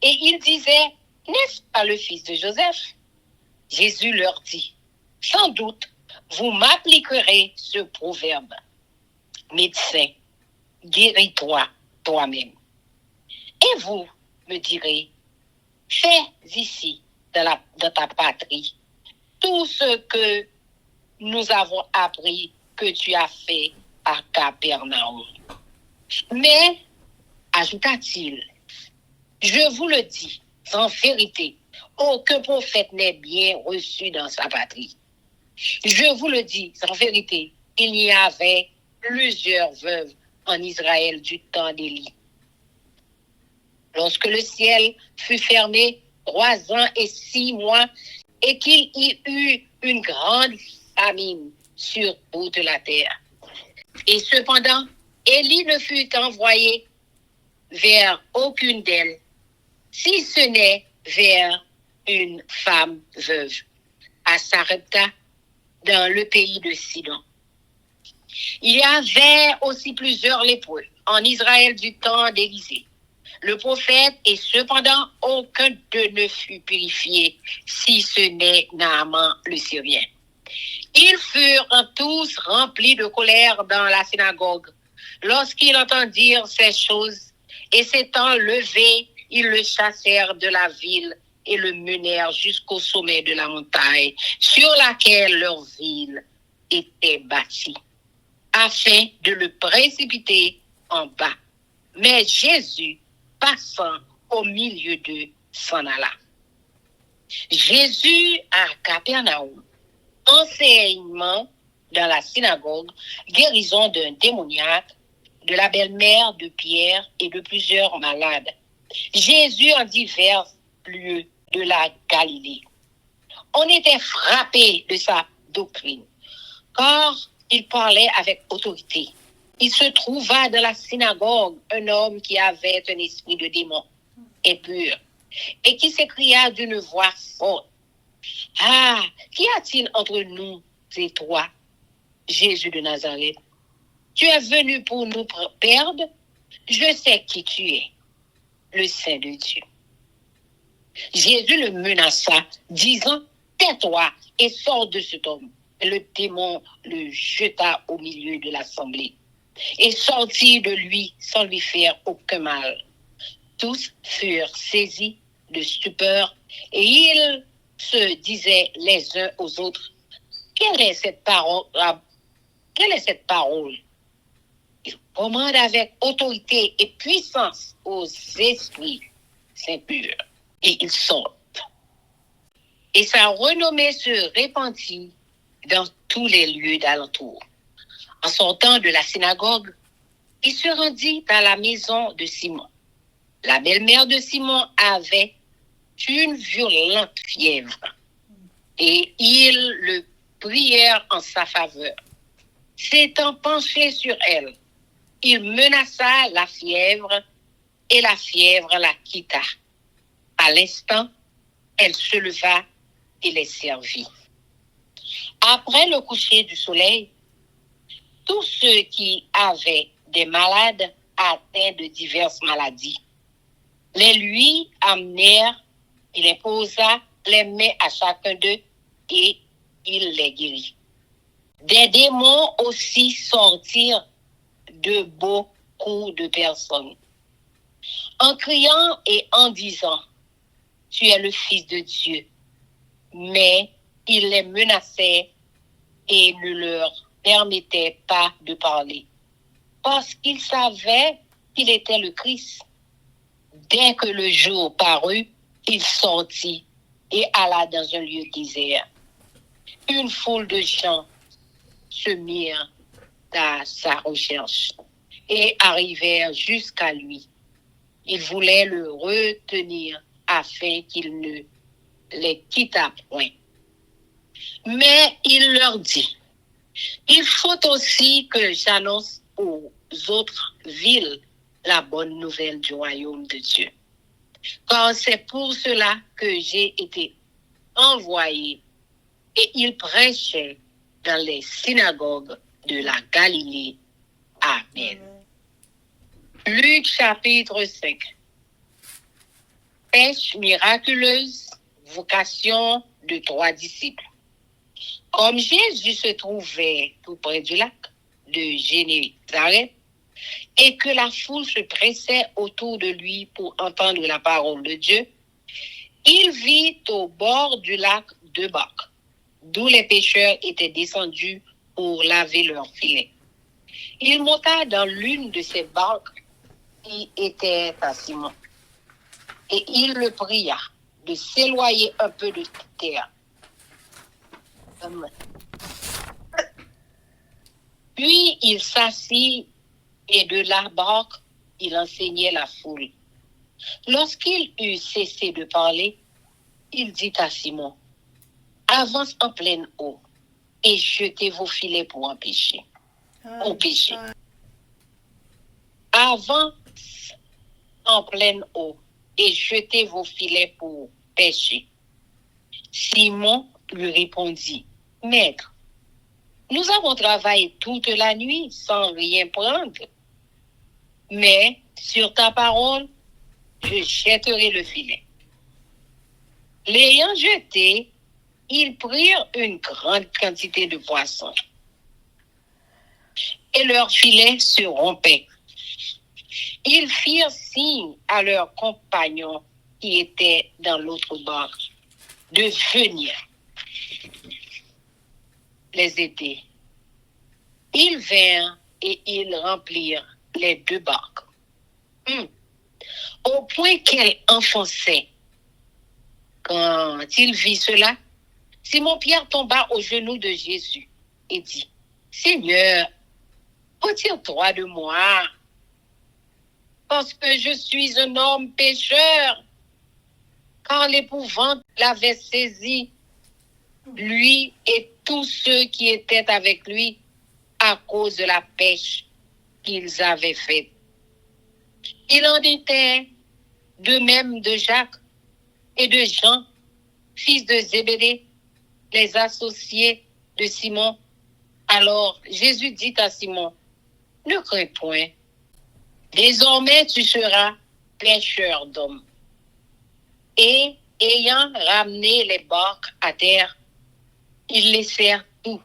et ils disaient, « N'est-ce pas le fils de Joseph ?» Jésus leur dit, sans doute, vous m'appliquerez ce proverbe. Médecin, guéris-toi toi-même. Et vous me direz, fais ici, dans ta patrie, tout ce que nous avons appris que tu as fait à Capernaum. Mais, ajouta-t-il, je vous le dis, en vérité, aucun prophète n'est bien reçu dans sa patrie. Je vous le dis, en vérité, il y avait plusieurs veuves en Israël du temps d'Élie. Lorsque le ciel fut fermé 3 ans et 6 mois, et qu'il y eut une grande famine sur toute la terre. Et cependant, Élie ne fut envoyé vers aucune d'elles, si ce n'est vers une femme veuve, à Sarepta, dans le pays de Sidon. Il y avait aussi plusieurs lépreux en Israël du temps d'Élisée. Le prophète, et cependant aucun d'eux ne fut purifié, si ce n'est Naaman le Syrien. Ils furent tous remplis de colère dans la synagogue lorsqu'ils entendirent ces choses, et s'étant levés, ils le chassèrent de la ville et le menèrent jusqu'au sommet de la montagne sur laquelle leur ville était bâtie, afin de le précipiter en bas. Mais Jésus, passant au milieu d'eux, s'en alla. Jésus à Capernaum, enseignement dans la synagogue, guérison d'un démoniaque, de la belle-mère de Pierre et de plusieurs malades. Jésus en divers lieux de la Galilée. On était frappé de sa doctrine, car il parlait avec autorité. Il se trouva dans la synagogue un homme qui avait un esprit de démon impur et qui s'écria d'une voix forte, « Ah, qu'y a-t-il entre nous et toi, Jésus de Nazareth? Tu es venu pour nous perdre? Je sais qui tu es, le Saint de Dieu. » Jésus le menaça, disant, « Tais-toi et sors de cet homme. » Le démon le jeta au milieu de l'assemblée et sortit de lui sans lui faire aucun mal. Tous furent saisis de stupeur et ils se disaient les uns aux autres, « Quelle est cette parole? Il commande avec autorité et puissance aux esprits impurs et ils sortent. » Et sa renommée se répandit dans tous les lieux d'alentour. En sortant de la synagogue, il se rendit à la maison de Simon. La belle-mère de Simon avait une violente fièvre et ils le prièrent en sa faveur. S'étant penché sur elle, il menaça la fièvre et la fièvre la quitta. À l'instant, elle se leva et les servit. Après le coucher du soleil, tous ceux qui avaient des malades atteints de diverses maladies les lui amenèrent, il imposa les mains à chacun d'eux et il les guérit. Des démons aussi sortirent de beaucoup de personnes, en criant et en disant, « Tu es le Fils de Dieu. » Mais il les menaçait et ne leur permettait pas de parler, parce qu'ils savaient qu'il était le Christ. Dès que le jour parut, il sortit et alla dans un lieu désert. Une foule de gens se mirent à sa recherche et arrivèrent jusqu'à lui. Ils voulaient le retenir afin qu'il ne les quittât point. Mais il leur dit, « Il faut aussi que j'annonce aux autres villes la bonne nouvelle du royaume de Dieu. Car c'est pour cela que j'ai été envoyé. » Et il prêchait dans les synagogues de la Galilée. Amen. Luc chapitre 5. Pêche miraculeuse, vocation de 3 disciples. Comme Jésus se trouvait tout près du lac de Génézareth et que la foule se pressait autour de lui pour entendre la parole de Dieu, il vit au bord du lac 2 barques, d'où les pêcheurs étaient descendus pour laver leurs filets. Il monta dans l'une de ces barques qui était à Simon, et il le pria de s'éloigner un peu de terre. Puis il s'assit et de la barque, il enseignait la foule. Lorsqu'il eut cessé de parler, il dit à Simon, « Avance en pleine eau et jetez vos filets pour en pêcher. » Au péché. Avance en pleine eau et jetez vos filets pour pêcher. Simon lui répondit, « Maître, nous avons travaillé toute la nuit sans rien prendre. Mais sur ta parole, je jetterai le filet. » L'ayant jeté, ils prirent une grande quantité de poissons. Et leur filet se rompait. Ils firent signe à leurs compagnons qui étaient dans l'autre barque de venir les aider. Ils vinrent et ils remplirent les 2 barques. Au point qu'elles enfonçaient. Quand il vit cela, Simon-Pierre tomba aux genoux de Jésus et dit, « Seigneur, retire-toi de moi, parce que je suis un homme pécheur. » Car l'épouvante l'avait saisi, lui et tous ceux qui étaient avec lui, à cause de la pêche qu'ils avaient faite. Il en était de même de Jacques et de Jean, fils de Zébédée, les associés de Simon. Alors Jésus dit à Simon, « Ne crains point, désormais tu seras pêcheur d'hommes. » Et ayant ramené les barques à terre, ils laissèrent tout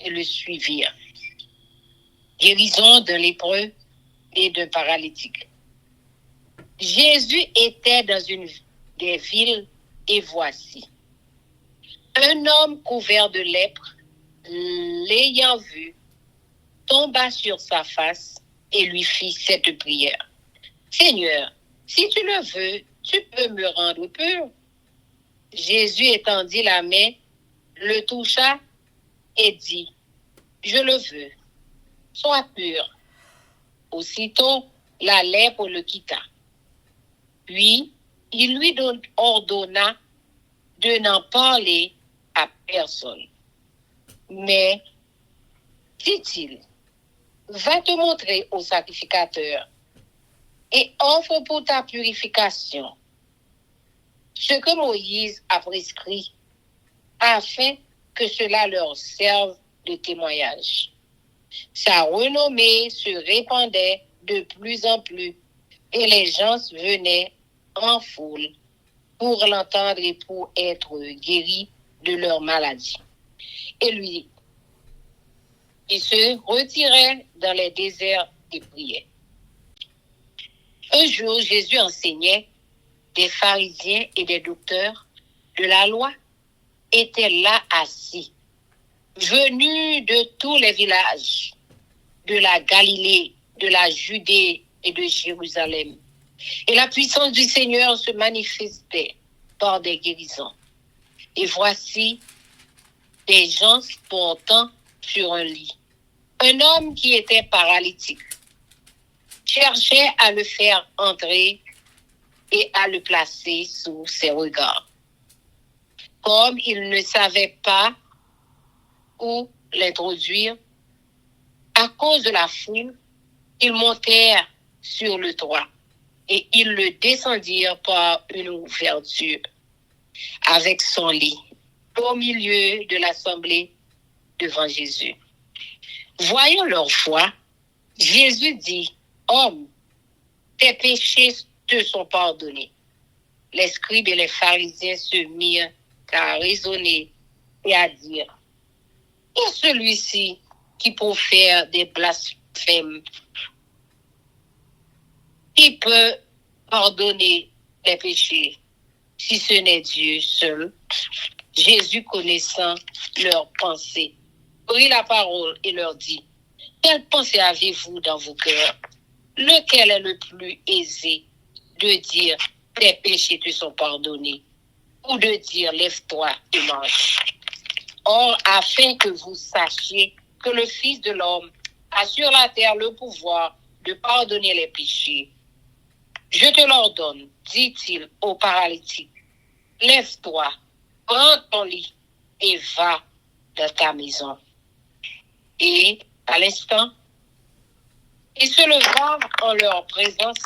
et le suivirent. Guérison d'un lépreux et d'un paralytique. Jésus était dans une des villes et voici, un homme couvert de lèpre, l'ayant vu, tomba sur sa face et lui fit cette prière. « Seigneur, si tu le veux, tu peux me rendre pur. » Jésus étendit la main, le toucha et dit, « Je le veux, sois pur. » Aussitôt, la lèpre le quitta. Puis, il lui ordonna de n'en parler à personne. Mais, dit-il, va te montrer au sacrificateur et offre pour ta purification ce que Moïse a prescrit, afin que cela leur serve de témoignage. Sa renommée se répandait de plus en plus, et les gens venaient en foule pour l'entendre et pour être guéris de leur maladie. Et lui, il se retirait dans les déserts et priait. Un jour, Jésus enseignait, des pharisiens et des docteurs de la loi étaient là assis, venus de tous les villages, de la Galilée, de la Judée et de Jérusalem. Et la puissance du Seigneur se manifestait par des guérisons. Et voici des gens portant sur un lit un homme qui était paralytique cherchait à le faire entrer et à le placer sous ses regards. Comme il ne savait pas où l'introduire, à cause de la foule, ils montèrent sur le toit et ils le descendirent par une ouverture avec son lit au milieu de l'assemblée devant Jésus. Voyant leur foi, Jésus dit, « Homme, tes péchés te sont pardonnés. » Les scribes et les pharisiens se mirent à raisonner et à dire, et celui-ci qui profère des blasphèmes, qui peut pardonner les péchés, si ce n'est Dieu seul? Jésus, connaissant leurs pensées, prit la parole et leur dit, quelle pensée avez-vous dans vos cœurs? Lequel est le plus aisé de dire, tes péchés te sont pardonnés, ou de dire, lève-toi et mange? Or, afin que vous sachiez que le Fils de l'homme a sur la terre le pouvoir de pardonner les péchés, je te l'ordonne, dit-il au paralytique, lève-toi, prends ton lit et va dans ta maison. Et, à l'instant, il se leva en leur présence,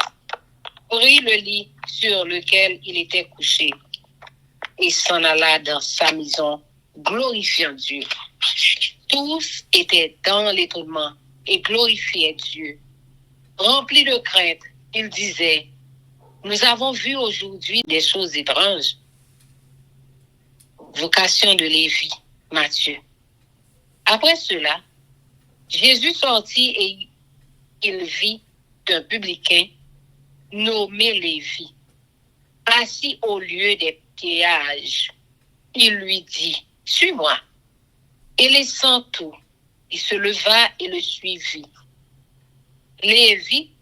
prit le lit sur lequel il était couché et s'en alla dans sa maison, glorifiant Dieu. Tous étaient dans l'étonnement et glorifiaient Dieu. Remplis de crainte, ils disaient, nous avons vu aujourd'hui des choses étranges. Vocation de Lévi, Matthieu. Après cela, Jésus sortit et il vit un publicain nommé Lévi, assis au lieu des péages. Il lui dit, suis-moi. Et laissant tout, il se leva et le suivit. Lévi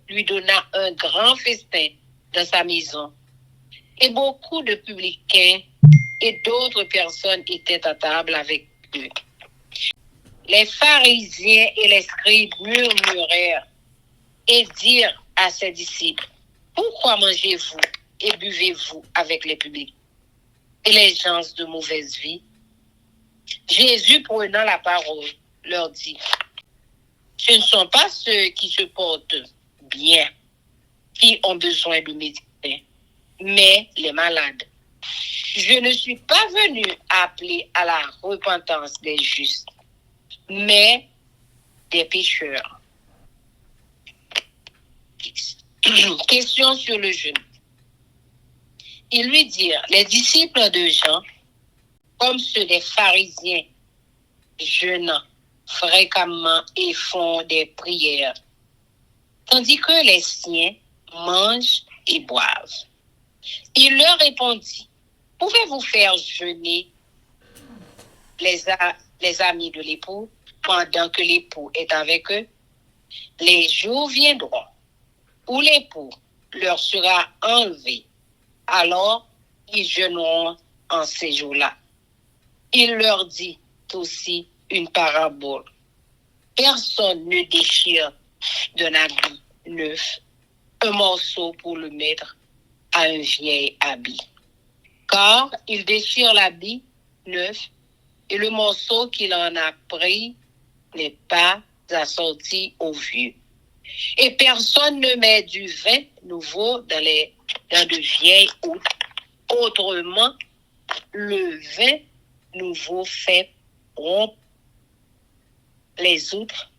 lui donna un grand festin dans sa maison, et beaucoup de publicains et d'autres personnes étaient à table avec eux. Les pharisiens et les scribes murmurèrent et dirent à ses disciples, pourquoi mangez-vous et buvez-vous avec les publics et les gens de mauvaise vie? Jésus, prenant la parole, leur dit, ce ne sont pas ceux qui se portent bien qui ont besoin de médecin, mais les malades. Je ne suis pas venu appeler à la repentance des justes, mais des pécheurs. Question sur le jeûne. Ils lui dirent, les disciples de Jean, comme ceux des pharisiens, jeûnent fréquemment et font des prières, tandis que les siens mangent et boivent. Il leur répondit, pouvez-vous faire jeûner les amis de l'époux pendant que l'époux est avec eux? Les jours viendront où l'époux leur sera enlevé. Alors, ils jeûneront en ces jours-là. Il leur dit aussi une parabole. Personne ne déchire d'un habit neuf un morceau pour le mettre à un vieil habit. Car il déchire l'habit neuf et le morceau qu'il en a pris n'est pas assorti au vieux. Et personne ne met du vin nouveau dans de vieilles outres. Autrement, le vin nouveau fait rompre les outres,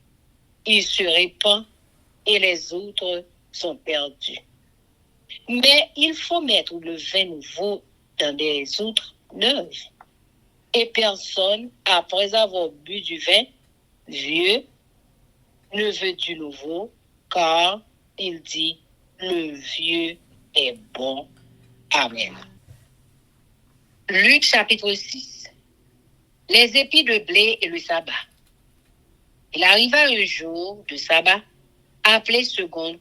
il se répand et les outres sont perdues. Mais il faut mettre le vin nouveau dans des outres neuves. Et personne, après avoir bu du vin vieux, ne veut du nouveau, car il dit, le vieux est bon. Amen. Luc chapitre 6. Les épis de blé et le sabbat. Il arriva un jour de sabbat, appelé second,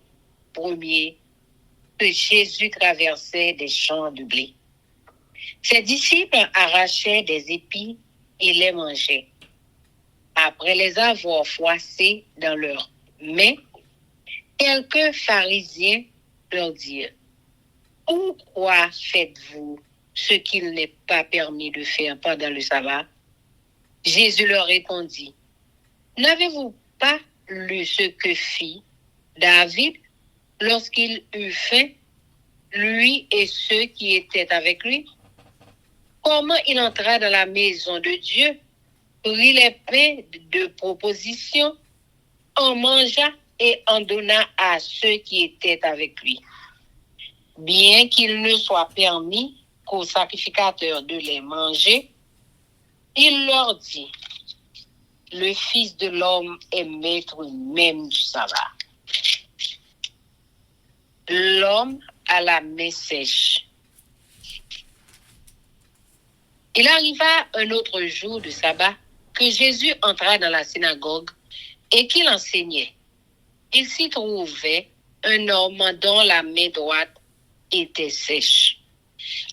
premier, que Jésus traversait des champs de blé. Ses disciples arrachaient des épis et les mangeaient. Après les avoir froissés dans leurs mains, quelques pharisiens leur dirent, « Pourquoi faites-vous ce qu'il n'est pas permis de faire pendant le sabbat? » Jésus leur répondit, « N'avez-vous pas lu ce que fit David lorsqu'il eut faim, lui et ceux qui étaient avec lui? Comment il entra dans la maison de Dieu, prit les pains de proposition, en mangea et en donna à ceux qui étaient avec lui. Bien qu'il ne soit permis qu'aux sacrificateurs de les manger, il leur dit, le Fils de l'homme est maître même du sabbat. L'homme à la main sèche. Il arriva un autre jour de sabbat que Jésus entra dans la synagogue et qu'il enseignait. Il s'y trouvait un homme dont la main droite était sèche.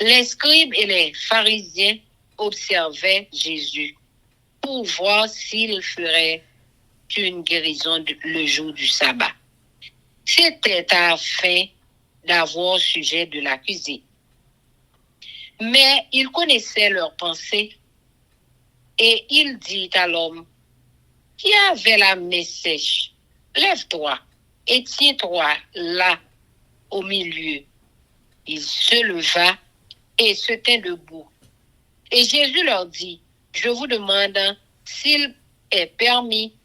Les scribes et les pharisiens observaient Jésus pour voir s'il ferait une guérison le jour du sabbat. C'était afin d'avoir sujet de l'accuser. Mais il connaissait leurs pensées et il dit à l'homme qui avait la main sèche, lève-toi et tiens-toi là au milieu. Il se leva et se tint debout. Et Jésus leur dit, je vous demande s'il est permis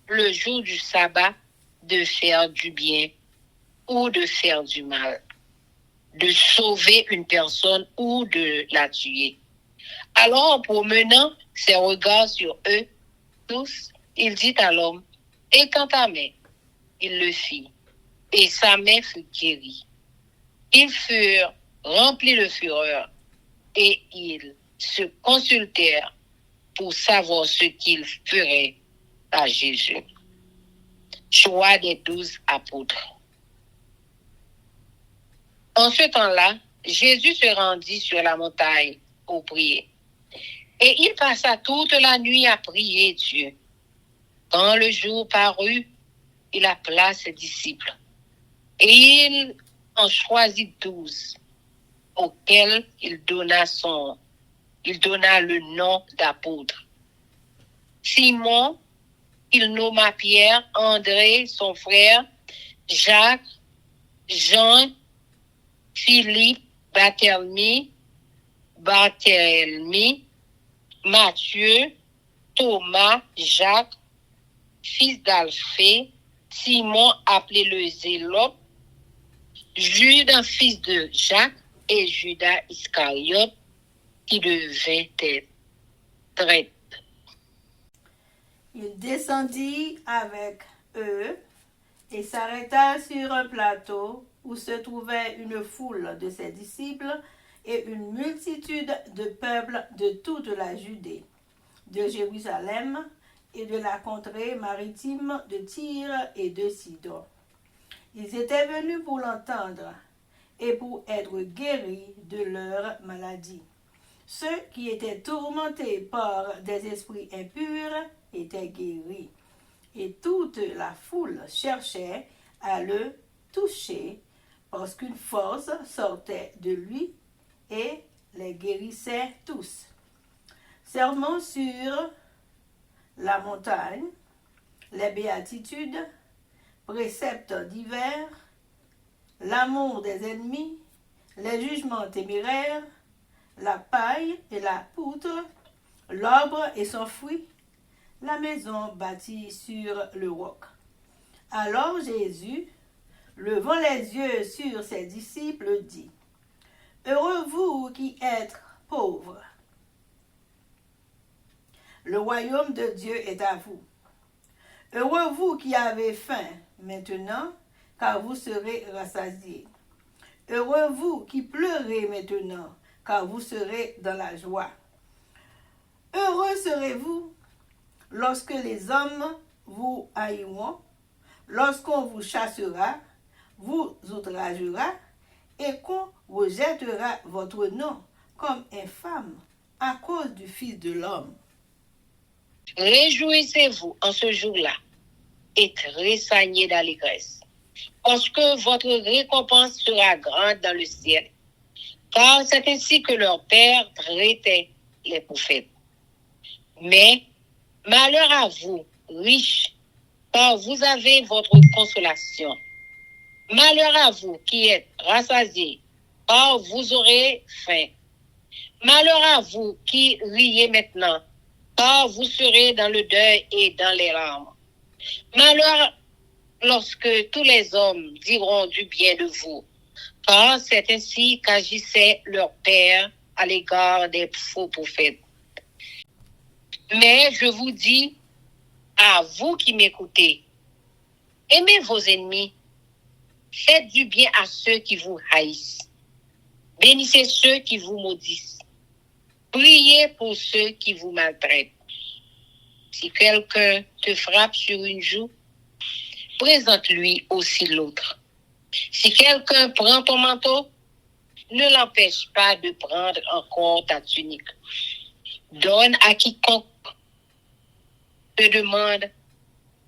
le jour du sabbat de faire du bien ou de faire du mal, de sauver une personne ou de la tuer. Alors, en promenant ses regards sur eux tous, il dit à l'homme, étends ta main. Il le fit, et sa main fut guérie. Ils furent remplis de fureur, et ils se consultèrent pour savoir ce qu'ils feraient à Jésus. Choix des 12 apôtres. En ce temps-là, Jésus se rendit sur la montagne pour prier. Et il passa toute la nuit à prier Dieu. Quand le jour parut, il appela ses disciples. Et il en choisit 12, auxquels il donna le nom d'apôtres. Simon, il nomma Pierre, André, son frère, Jacques, Jean, Philippe, Barthélemy, Matthieu, Thomas, Jacques, fils d'Alphée, Simon appelé le Zélote, Judas, fils de Jacques, et Judas Iscariote, qui devait être traître. Il descendit avec eux et s'arrêta sur un plateau où se trouvait une foule de ses disciples et une multitude de peuple de toute la Judée, de Jérusalem et de la contrée maritime de Tyr et de Sidon. Ils étaient venus pour l'entendre et pour être guéris de leur maladie. Ceux qui étaient tourmentés par des esprits impurs étaient guéris, et toute la foule cherchait à le toucher parce qu'une force sortait de lui et les guérissait tous. Sermon sur la montagne, les béatitudes, préceptes divers, l'amour des ennemis, les jugements téméraires, la paille et la poutre, l'arbre et son fruit, la maison bâtie sur le roc. Alors Jésus, levant les yeux sur ses disciples, dit, « Heureux vous qui êtes pauvres, le royaume de Dieu est à vous. Heureux vous qui avez faim maintenant, car vous serez rassasiés. Heureux vous qui pleurez maintenant, car vous serez dans la joie. Heureux serez-vous lorsque les hommes vous haïront, lorsqu'on vous chassera, vous outragera, et qu'on rejettera votre nom comme infâme à cause du Fils de l'homme. Réjouissez-vous en ce jour-là et tressagnez d'allégresse, parce que votre récompense sera grande dans le ciel, car c'est ainsi que leur père traitait les prophètes. Mais malheur à vous, riches, car vous avez votre consolation. Malheur à vous qui êtes rassasiés, car vous aurez faim. Malheur à vous qui riez maintenant, car vous serez dans le deuil et dans les larmes. Malheur lorsque tous les hommes diront du bien de vous, car c'est ainsi qu'agissait leur père à l'égard des faux prophètes. Mais je vous dis, à vous qui m'écoutez, aimez vos ennemis, faites du bien à ceux qui vous haïssent, bénissez ceux qui vous maudissent, priez pour ceux qui vous maltraitent. Si quelqu'un te frappe sur une joue, présente-lui aussi l'autre. Si quelqu'un prend ton manteau, ne l'empêche pas de prendre encore ta tunique. Donne à quiconque te demande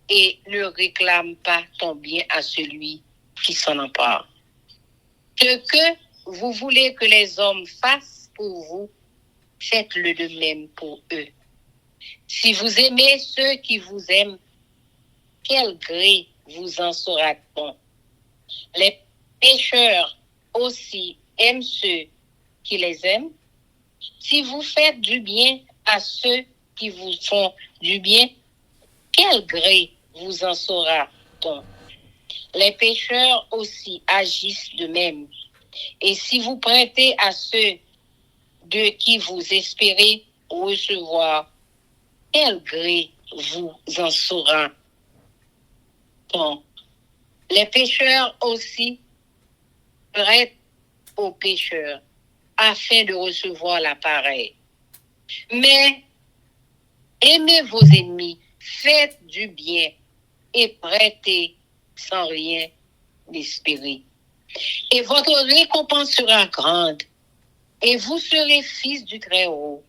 et ne réclame pas ton bien à celui qui s'en empare. Ce que vous voulez que les hommes fassent pour vous, faites-le de même pour eux. Si vous aimez ceux qui vous aiment, quel gré vous en sera-t-on? Les pécheurs aussi aiment ceux qui les aiment. Si vous faites du bien à ceux qui vous font du bien, quel gré vous en sera-t-on? Les pécheurs aussi agissent de même. Et si vous prêtez à ceux de qui vous espérez recevoir, quel gré vous en sera-t-on? Les pécheurs aussi prêtent aux pécheurs afin de recevoir la pareille. Mais aimez vos ennemis, faites du bien et prêtez sans rien espérer. Et votre récompense sera grande, et vous serez fils du Très-Haut,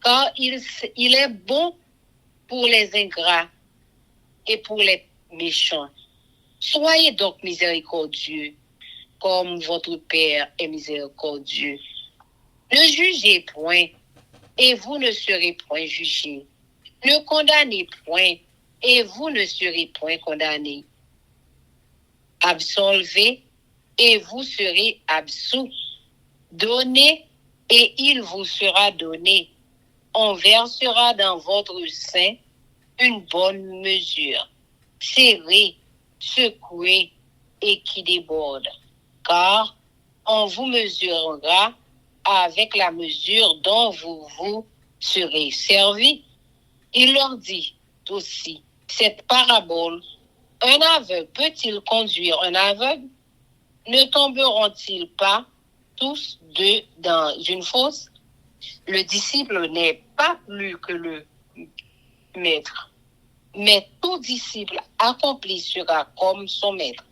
car il est bon pour les ingrats et pour les méchants. Soyez donc miséricordieux, comme votre Père est miséricordieux. Ne jugez point, et vous ne serez point jugés. Ne condamnez point, et vous ne serez point condamnés. Absolvez, et vous serez absous. Donnez, et il vous sera donné. On versera dans votre sein une bonne mesure, serrée, secouée et qui déborde. Car on vous mesurera avec la mesure dont vous serez servis. Il leur dit aussi cette parabole: un aveugle peut-il conduire un aveugle? Ne tomberont-ils pas tous deux dans une fosse? Le disciple n'est pas plus que le maître, mais tout disciple accompli sera comme son maître.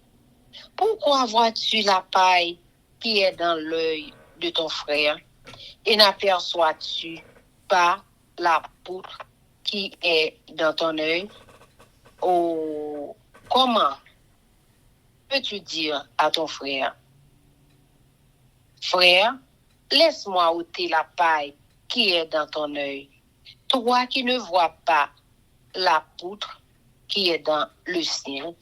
Pourquoi vois-tu la paille qui est dans l'œil de ton frère et n'aperçois-tu pas la poutre qui est dans ton œil? Oh, comment peux-tu dire à ton frère: frère, laisse-moi ôter la paille qui est dans ton œil, toi qui ne vois pas la poutre qui est dans le sien?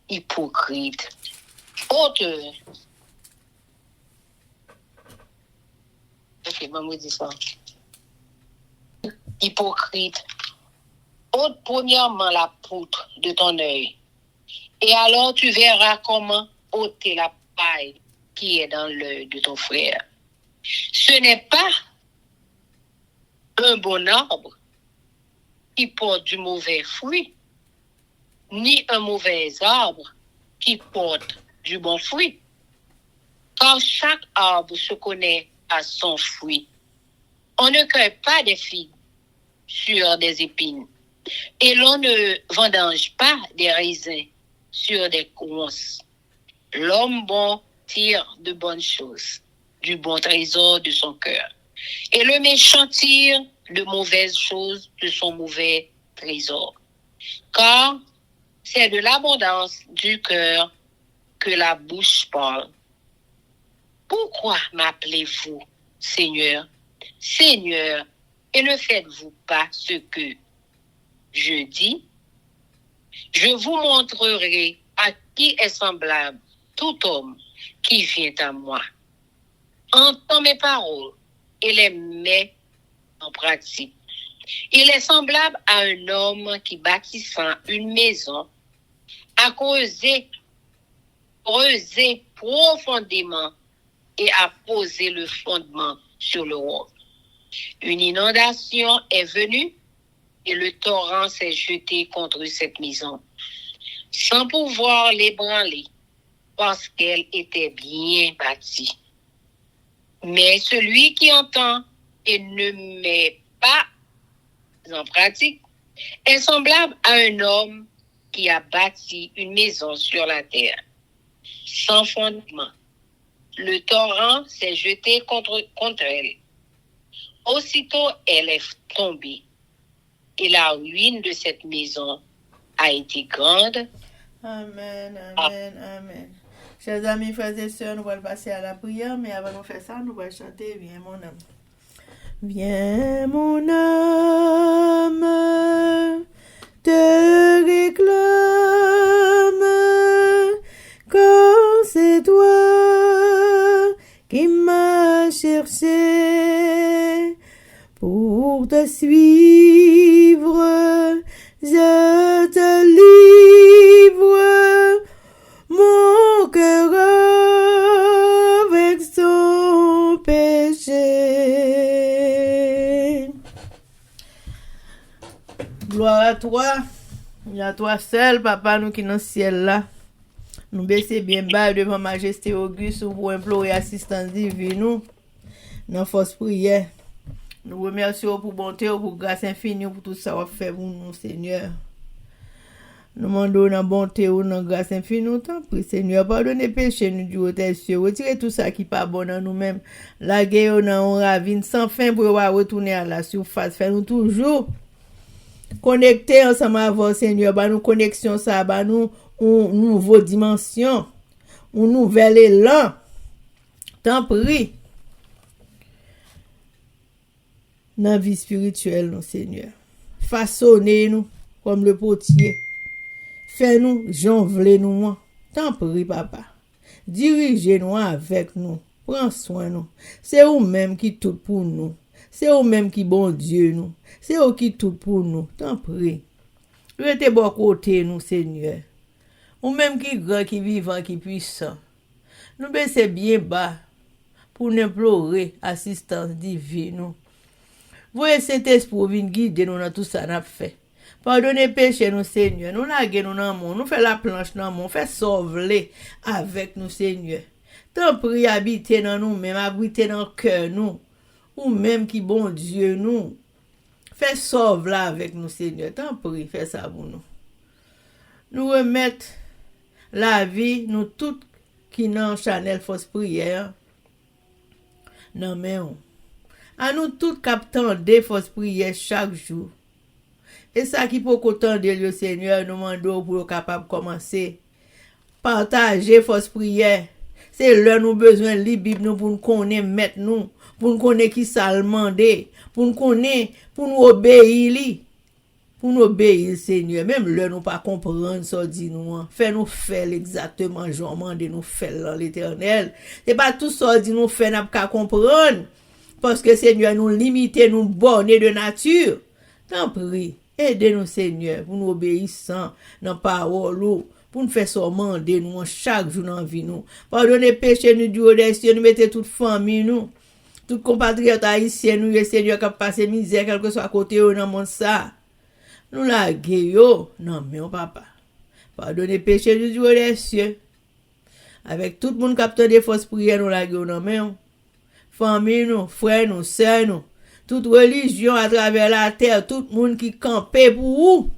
Hypocrite. Auteur. Ok, maman dit ça. Hypocrite. Ôte premièrement la poutre de ton œil, et alors tu verras comment ôter la paille qui est dans l'œil de ton frère. Ce n'est pas un bon arbre qui porte du mauvais fruit, ni un mauvais arbre qui porte du bon fruit. Car chaque arbre se connaît à son fruit. On ne cueille pas des figues sur des épines, et l'on ne vendange pas des raisins sur des ronces. L'homme bon tire de bonnes choses, du bon trésor de son cœur, et le méchant tire de mauvaises choses de son mauvais trésor. Car c'est de l'abondance du cœur que la bouche parle. Pourquoi m'appelez-vous Seigneur, Seigneur, et ne faites-vous pas ce que je dis? Je vous montrerai à qui est semblable tout homme qui vient à moi. Entends mes paroles et les mets en pratique. Il est semblable à un homme qui, bâtissant une maison, a creusé profondément et a posé le fondement sur le roi. Une inondation est venue et le torrent s'est jeté contre cette maison, sans pouvoir l'ébranler, parce qu'elle était bien bâtie. Mais celui qui entend et ne met pas en pratique est semblable à un homme qui a bâti une maison sur la terre, sans fondement. Le torrent s'est jeté contre elle. Aussitôt, elle est tombée. Et la ruine de cette maison a été grande. Amen, amen, amen. Chers amis, frères et sœurs, nous allons passer à la prière, mais avant de faire ça, nous allons chanter Viens mon âme. Viens mon âme, te réclame, quand c'est toi qui m'as cherché pour te suivre, je te livre mon cœur avec son péché. Gloire à toi, et à toi seul, papa, nous qui dans le ciel là. Nous baissons bien bas devant Majesté Auguste pour implorer assistance divine nous, dans force prière. Nous remercions pour bonté, pour grâce infinie, pour tout ça que vous fait pour nous, Seigneur. Nous demandons dans bonté ou dans grâce infinie, nous t'en prie, Seigneur. Pardonnez péché, nous Dieu tes cieux. Retirez tout ça qui n'est pas bon dans nous-mêmes. La guerre dans une ravine sans fin pour retourner à la surface. Fais-nous toujours connecter ensemble avec Seigneur. Bah nous connexion ça, bah nous une nouvelle dimension, un nouvel élan. T'en prie. Dans la vie spirituelle, nous, Seigneur. Façonnez-nous comme le potier. Fais-nous, jonglez-nous. T'en prie, papa. Dirigez-nous avec nous. Prends soin de nous. C'est vous-même qui tout pour nous. C'est vous-même qui bon Dieu nous. C'est vous qui tout pour nous. T'en prie. Restez bon côté nous, Seigneur. Vous-même qui grand, qui vivant, qui puissant. Nous baissons bien bas pour nous implorer assistance divine nous. Voyez Saint-Esprit vient guider nous dans tout ça n'a fait. Pardonnez péché nous Seigneur. Nous laguer nous dans monde, nous fait la planche dans monde, fait sauver avec nous Seigneur. Tant prie habiter dans nous même, habiter dans cœur nous. Ou même qui bon Dieu nous. Fait sauver avec nous Seigneur. Tant prie fait ça pour nous. Nous remettre la vie nous toutes qui dans Chanel fausse prière. Non mais à nous tous captants des fausses prières chaque jour. Et ça qui peut qu'autant de le Seigneur nous demande pour capable commencer. Partager fausses prières. C'est là nous besoin de la Bible nous pour nous connaître mettre nous, pour nous connaître qui ça demander, pour nous connaître, pour nous obéir pour nous obéir Seigneur, même là nous pas comprendre ça dit nous, fait nous faire exactement Jean demande nous faire dans l'Éternel. C'est pas tout ça dit nous faire n'a pas comprendre. Parce que Seigneur nous limiter, nous borner de nature. T'en prie, aidez-nous Seigneur, pour nous obéissant dans parole, pour nous faire ça demander nous chaque jour dans la vie nous. Pardonnez péché nous Dieu des cieux, nous mettez toute famille nous, tout compatriotes haïtiens nous, le Seigneur qui a passé misère quel que soit à côté dans le monde ça. Nous la gueyo, non mais papa. Pardonnez péché nous Dieu des cieux. Avec tout le monde qui a des fausses prières nous la gueyo non mais famille nous, frères nous, sœurs nous, toute religion à travers la terre, tout le monde qui campait pour vous,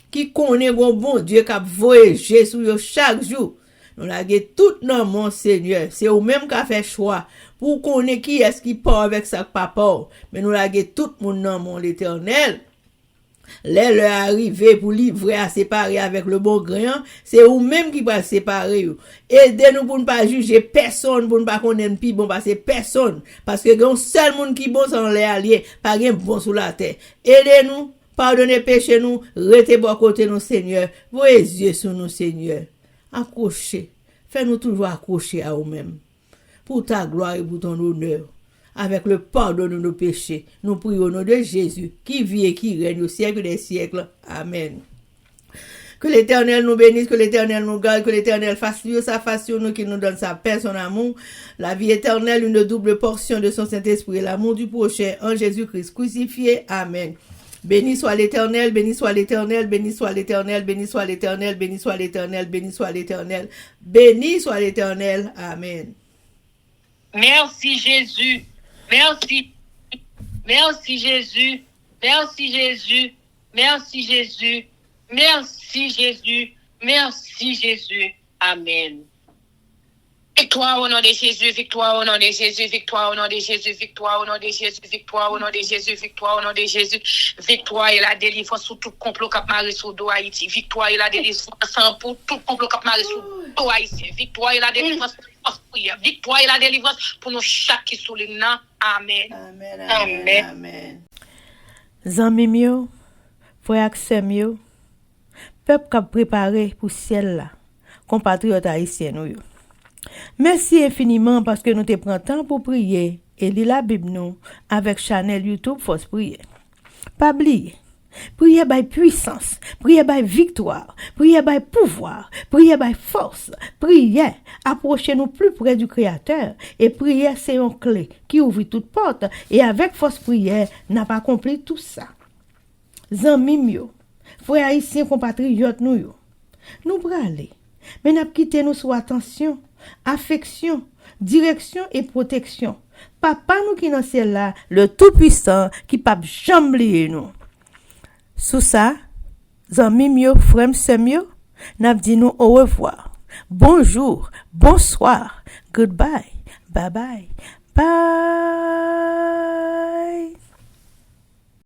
qui connaît un bon Dieu qui a voyagé sur vous chaque jour. Nous l'avons tout dans mon Seigneur. C'est vous-même qui a fait choix pour connaître qui est-ce qui part avec ça papa. Mais nous l'avons tout le monde dans mon l'Éternel. Les leur arrivé pour livrer à séparer avec le bon grain, c'est vous-même qui va séparer. Aidez-nous pour ne pas juger personne, pour ne pas connaître plus bon, parce que personne, parce que un seul monde qui bon sans les alliés, pas rien bon sur la terre. Aidez-nous, pardonnez péché nous, restez bon côté nous Seigneur, voyez yeux sur nous Seigneur. Accrochez, fais-nous toujours accrocher à vous-même, pour ta gloire et pour ton honneur. Avec le pardon de nos péchés, nous prions au nom de Jésus, qui vit et qui règne au siècle des siècles. Amen. Que l'Éternel nous bénisse, que l'Éternel nous garde, que l'Éternel fasse lui sa face sur nous, qu'il nous donne sa paix, son amour, la vie éternelle, une double portion de son Saint-Esprit, l'amour du prochain en Jésus-Christ crucifié. Amen. Béni soit l'Éternel, béni soit l'Éternel, béni soit l'Éternel, béni soit l'Éternel, béni soit l'Éternel, béni soit l'Éternel, béni soit l'Éternel. Amen. Merci Jésus. Merci. Merci Jésus. Merci Jésus. Merci Jésus. Merci Jésus. Merci Jésus. Amen. Victoire au nom de Jésus, victoire au nom de Jésus, victoire au nom de Jésus, victoire au nom de Jésus, victoire au nom de Jésus, victoire au nom de Jésus, victoire et la délivrance sur tout complot cap maré sur do Haïti, victoire et la délivrance pour tout complot cap maré sur do Haïti, victoire et la délivrance pour prière, victoire et la délivrance pour nous chaque qui sous le nom. Amen. Amen. Amen. Amen. Zanmi mio, frère aksem yo, peuple qui a préparé pour ciel là, compatriotes haïtiens nous yo. Merci infiniment parce que nous te prenons temps pour prier et lire la Bible nous avec channel YouTube Force Prière. Pas oublier, prier by puissance, prier by victoire, prier by pouvoir, prier by force, prier, approcher nous plus près du Créateur et prier c'est une clé qui ouvre toute porte et avec force prière n'a pas accompli tout ça. Zanmi mio, frères haïtiens compatriotes nous yo, nous braler, mais n'a quitté nous sous attention. Affection, direction et protection. Papa nous qui dans ciel là, le tout-puissant qui pas jamais oublier nous. Sous ça, zanmi mio, frère semio, n'a dit nous au revoir. Bonjour, bonsoir, goodbye, bye bye, bye.